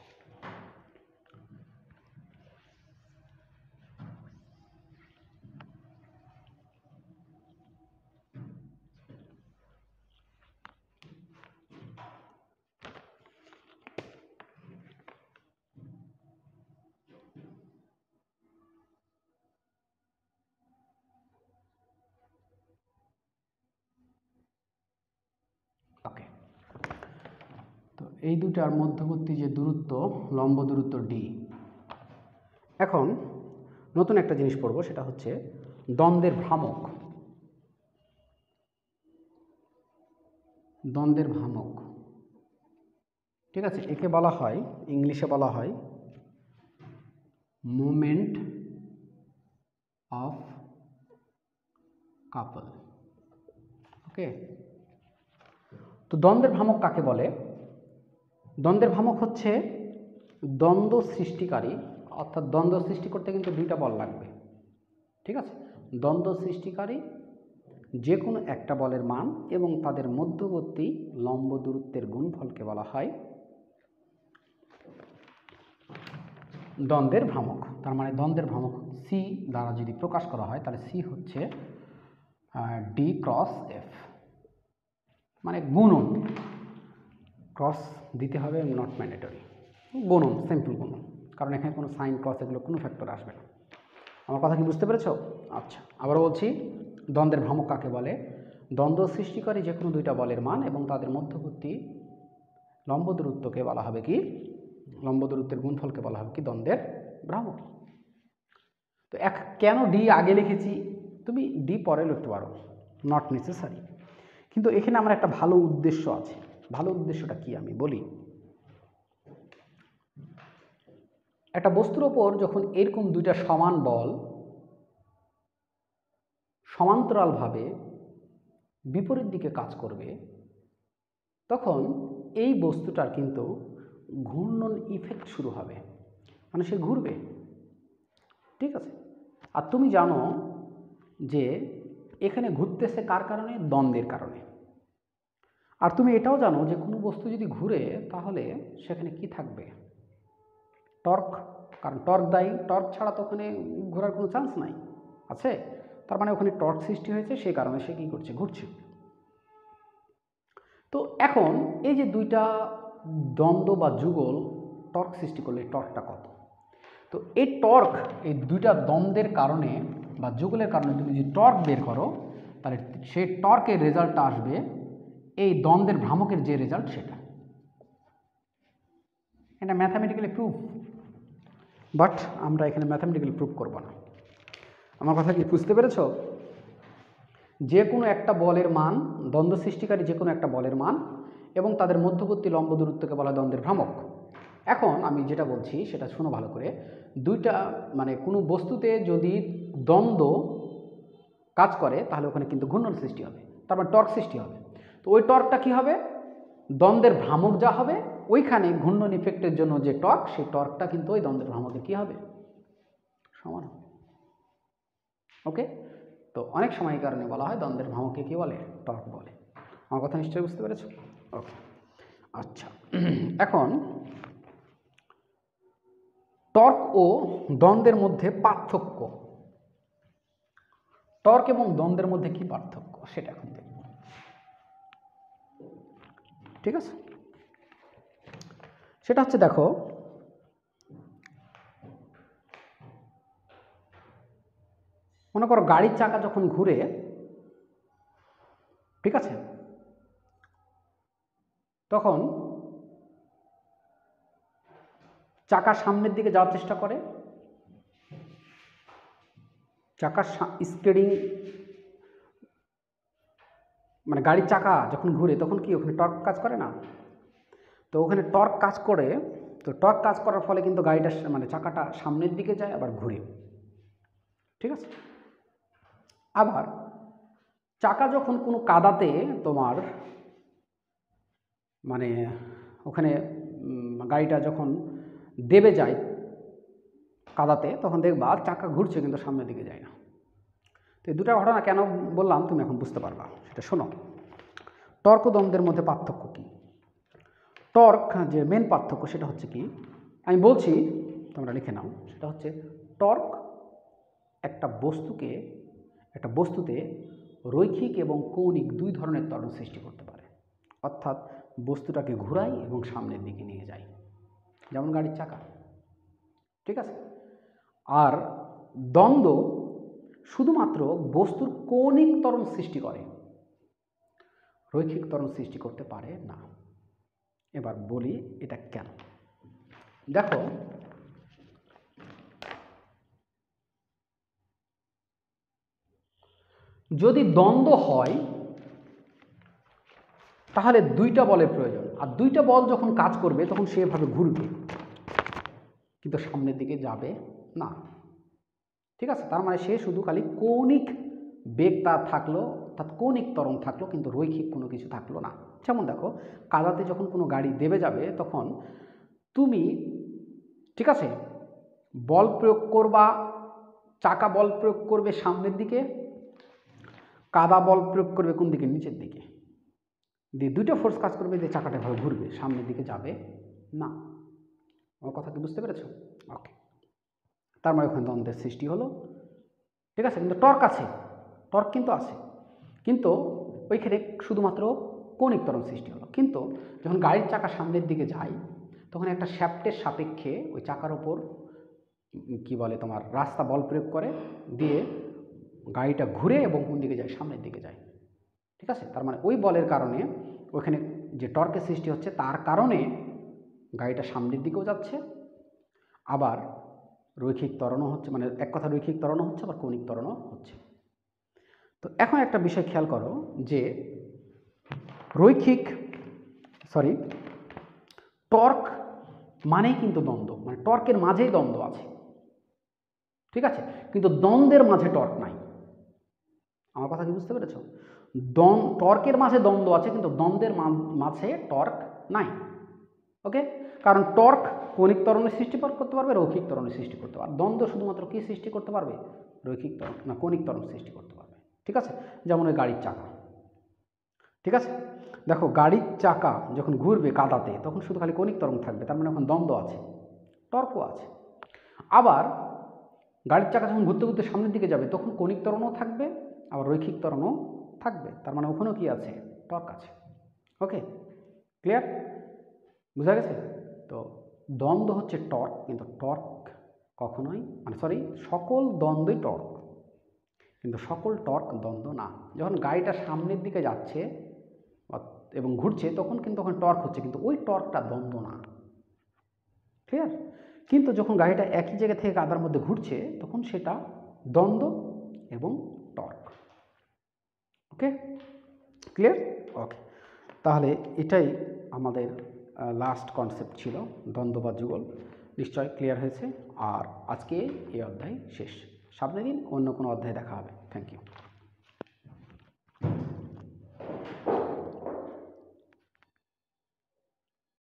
ওকে, তো এই দুটার মধ্যবর্তী যে দূরত্ব, লম্ব দূরত্ব ডি। এখন নতুন একটা জিনিস পড়বো, সেটা হচ্ছে দ্বন্দ্বের ভ্রামক। দ্বন্দ্বের ভ্রামক, ঠিক আছে, একে বলা হয়, ইংলিশে বলা হয় মোমেন্ট অফ কাপল। ওকে, তো দ্বন্দ্বের ভ্রামক কাকে বলে? দ্বন্দ্বের ভ্রামক হচ্ছে দ্বন্দ্ব সৃষ্টিকারী, অর্থাৎ দ্বন্দ্ব সৃষ্টি করতে কিন্তু দুইটা বল লাগবে, ঠিক আছে। দ্বন্দ্ব সৃষ্টিকারী যে কোনো একটা বলের মান এবং তাদের মধ্যবর্তী লম্ব দূরত্বের গুণফলকে বলা হয় দ্বন্দ্বের ভ্রামক। তার মানে দ্বন্দ্বের ভ্রামক সি দ্বারা যদি প্রকাশ করা হয়, তাহলে সি হচ্ছে ডি ক্রস এফ, মানে গুণন, ক্রস দিতে হবে, নট ম্যান্ডেটরি, গুণন, সিম্পল গুণন, কারণ এখানে কোনো সাইন ক্রস এগুলো কোনো ফ্যাক্টর আসবে না। আমার কথা কি বুঝতে পেরেছো? আচ্ছা, আবারও বলছি, দ্বন্দ্বের ভ্রামক কাকে বলে? দ্বন্দ্ব সৃষ্টিকারী যে কোনো দুইটা বলের মান এবং তাদের মধ্যবর্তী লম্ব দূরত্বকে বলা হবে কি, লম্ব দূরত্বের গুণফলকে বলা হবে কি দ্বন্দ্বের ভ্রামক। তো কেন ডি আগে লিখেছি, তুমি ডি পরে লিখতে পারো, নট নেসেসারি, কিন্তু এখানে আমার একটা ভালো উদ্দেশ্য আছে। ভালো উদ্দেশ্যটা কি আমি বলি। একটা বস্তুর ওপর যখন এরকম দুইটা সমান বল সমান্তরালভাবে বিপরীত দিকে কাজ করবে, তখন এই বস্তুটার কিন্তু ঘূর্ণন ইফেক্ট শুরু হবে, মানে সে ঘুরবে, ঠিক আছে। আর তুমি জানো যে এখানে ঘুরতেছে কার কারণে? দ্বন্দ্বের কারণে। আর তুমি এটাও জানো যে কোনো বস্তু যদি ঘুরে তাহলে সেখানে কি থাকবে? টর্ক, কারণ টর্ক দায়ী, টর্ক ছাড়া তো ওখানে ঘোরার কোনো চান্স নাই, আছে। তার মানে ওখানে টর্ক সৃষ্টি হয়েছে, সেই কারণে সে কী করছে? ঘুরছে। তো এখন এই যে দুইটা দ্বন্দ্ব বা যুগল টর্ক সৃষ্টি করলে টর্কটা কত? তো এই টর্ক, এই দুইটা দ্বন্দ্বের কারণে বা যুগলের কারণে তুমি যদি টর্ক বের করো, তাহলে সেই টর্কের রেজাল্টটা আসবে এই দ্বন্দ্বের ভ্রামকের যে রেজাল্ট সেটা। এটা ম্যাথামেটিক্যালি প্রুফ, বাট আমরা এখানে ম্যাথামেটিক্যালি প্রুফ করব না। আমার কথা কি বুঝতে পেরেছো? যে কোনো একটা বলের মান, দ্বন্দ্ব সৃষ্টিকারী যে কোনো একটা বলের মান এবং তাদের মধ্যবর্তী লম্ব দূরত্বকে বলা দ্বন্দ্বের ভ্রামক। এখন আমি যেটা বলছি সেটা শোনো ভালো করে। দুইটা মানে কোনো বস্তুতে যদি দ্বন্দ্ব কাজ করে তাহলে ওখানে কিন্তু ঘূর্ণন সৃষ্টি হবে, তারপর টর্ক সৃষ্টি হবে। তো ওই টর্কটা কী হবে? দ্বন্দ্বের ভ্রামক যা হবে ওইখানে ঘূর্ণন ইফেক্টের জন্য যে টর্ক, সেই টর্কটা কিন্তু ওই দ্বন্দ্বের ভ্রামকের কী হবে? সমান হবে। ওকে, তো অনেক সময় এই কারণে বলা হয় দ্বন্দ্বের ভ্রামককে কী বলে? টর্ক বলে। আমার কথা নিশ্চয়ই বুঝতে পেরেছো? ওকে, আচ্ছা। এখন টর্ক ও দ্বন্দ্বের মধ্যে পার্থক্য, টর্ক এবং দ্বন্দ্বের মধ্যে কি পার্থক্য সেটা এখন দেখব, ঠিক আছে। সেটা হচ্ছে, দেখো, মনে করো গাড়ির চাকা যখন ঘুরে, ঠিক আছে, তখন চাকা সামনের দিকে যাওয়ার চেষ্টা করে, চাকার স্টিয়ারিং মানে গাড়ির চাকা যখন ঘুরে তখন কি ওখানে টর্ক কাজ করে না? তো ওখানে টর্ক কাজ করে, তো টর্ক কাজ করার ফলে কিন্তু গাড়িটা মানে চাকাটা সামনের দিকে যায় আবার ঘুরে, ঠিক আছে। আবার চাকা যখন কোনো কাদাতে তোমার মানে ওখানে গাড়িটা যখন দেবে যায় কাদাতে, তখন দেখবা চাকা ঘুরছে কিন্তু সামনের দিকে যায় না। তো এই দুটা ঘটনা কেন বললাম তুমি এখন বুঝতে পারবা, সেটা শোনো। টর্ক ও দ্বন্দ্বের মধ্যে পার্থক্য কী? টর্ক যে মেন পার্থক্য সেটা হচ্ছে কি, আমি বলছি তোমরা লিখে নাও। সেটা হচ্ছে টর্ক একটা বস্তুতে রৈখিক এবং কৌণিক দুই ধরনের ত্বরণ সৃষ্টি করতে পারে, অর্থাৎ বস্তুটাকে ঘুরায় এবং সামনের দিকে নিয়ে যায়, যেমন গাড়ির চাকা। ঠিক আছে। আর দ্বন্দ্ব শুধুমাত্র বস্তুর কৌণিক ত্বরণ সৃষ্টি করে, রৈখিক ত্বরণ সৃষ্টি করতে পারে না। এবার বলি এটা কেন। দেখো, যদি দ্বন্দ্ব হয় তাহলে দুইটা বলের প্রয়োজন, আর দুইটা বল যখন কাজ করবে তখন সেভাবে ঘুরবে কিন্তু সামনের দিকে যাবে না। ঠিক আছে। তার মানে সে শুধু খালি কৌণিক বেগ তার থাকলো, অর্থাৎ কৌণিক ত্বরণ থাকলো, কিন্তু রৈখিক কোনো কিছু থাকলো না। যেমন দেখো, কাদাতে যখন কোনো গাড়ি দেবে যাবে তখন তুমি, ঠিক আছে, বল প্রয়োগ করবা, চাকা বল প্রয়োগ করবে সামনের দিকে, কাদা বল প্রয়োগ করবে কোন দিকে, নিচের দিকে, দিয়ে দুইটা ফোর্স কাজ করবে, দিয়ে চাকাটা এভাবে ঘুরবে, সামনের দিকে যাবে না। আমার কথা কি বুঝতে পেরেছ? ওকে। তার মানে ওখানে দ্বন্দ্বের সৃষ্টি হলো। ঠিক আছে। কিন্তু টর্ক আছে, টর্ক কিন্তু আছে, কিন্তু ওইখানে শুধুমাত্র কৌণিক ত্বরণ সৃষ্টি হলো। কিন্তু যখন গাড়ির চাকা সামনের দিকে যায় তখন একটা শ্যাফটের সাপেক্ষে ওই চাকার ওপর কি বলে তোমার রাস্তা বল প্রয়োগ করে, দিয়ে গাড়িটা ঘুরে এবং কোন দিকে যায়, সামনের দিকে যায়। ঠিক আছে। তার মানে ওই বলের কারণে ওইখানে যে টর্কের সৃষ্টি হচ্ছে তার কারণে গাড়িটা সামনের দিকেও যাচ্ছে, আবার রৈখিক ত্বরণও হচ্ছে, মানে এক কথা রৈখিক ত্বরণও হচ্ছে, আবার কৌণিক ত্বরণও হচ্ছে। তো এখন একটা বিষয় খেয়াল করো যে টর্ক মানেই কিন্তু দ্বন্দ্ব, মানে টর্কের মাঝেই দ্বন্দ্ব আছে। ঠিক আছে। কিন্তু দ্বন্দ্বের মাঝে টর্ক নাই। আমার কথা কি বুঝতে পেরেছ? টর্কের মাঝে দ্বন্দ্ব আছে, কিন্তু দ্বন্দ্বের মাঝে টর্ক নাই। ওকে। কারণ টর্ক কৌণিক ত্বরণের সৃষ্টি করতে পারবে, রৈখিক ত্বরণের সৃষ্টি করতে পারবে। দ্বন্দ্ব শুধুমাত্র কি সৃষ্টি করতে পারবে? রৈখিক ত্বরণ না, কৌণিক ত্বরণ সৃষ্টি করতে পারবে। ঠিক আছে। যেমন ওই গাড়ির চাকা। ঠিক আছে। দেখো, গাড়ির চাকা যখন ঘুরবে কাদাতে তখন শুধু খালি কৌণিক ত্বরণ থাকবে, তার মানে এখন দ্বন্দ্ব আছে, টর্কও আছে। আবার গাড়ির চাকা যখন ঘুরতে ঘুরতে সামনের দিকে যাবে তখন কৌণিক ত্বরণও থাকবে, আবার রৈখিক ত্বরণও থাকবে, তার মানে ওখানেও কি আছে? টর্ক আছে। ওকে, ক্লিয়ার? বুঝা গেছে? তো দ্বন্দ্ব হচ্ছে টর্ক, কিন্তু টর্ক কখনোই সকল দ্বন্দ্বই টর্ক, কিন্তু সকল টর্ক দ্বন্দ্ব না। যখন গাড়িটা সামনের দিকে যাচ্ছে এবং ঘুরছে তখন কিন্তু ওখানে টর্ক হচ্ছে, কিন্তু ওই টর্কটা দ্বন্দ্ব না। ক্লিয়ার? কিন্তু যখন গাড়িটা একই জায়গা থেকে কাদার মধ্যে ঘুরছে তখন সেটা দ্বন্দ্ব এবং টর্ক। ওকে, ক্লিয়ার? ওকে, তাহলে এটাই আমাদের লাস্ট কনসেপ্ট ছিল, দ্বন্দ্ব বা যুগল। নিশ্চয় ক্লিয়ার হয়েছে। আর আজকে এই অধ্যায় শেষ। সামনের দিন অন্য কোনো অধ্যায় দেখা হবে। Thank you.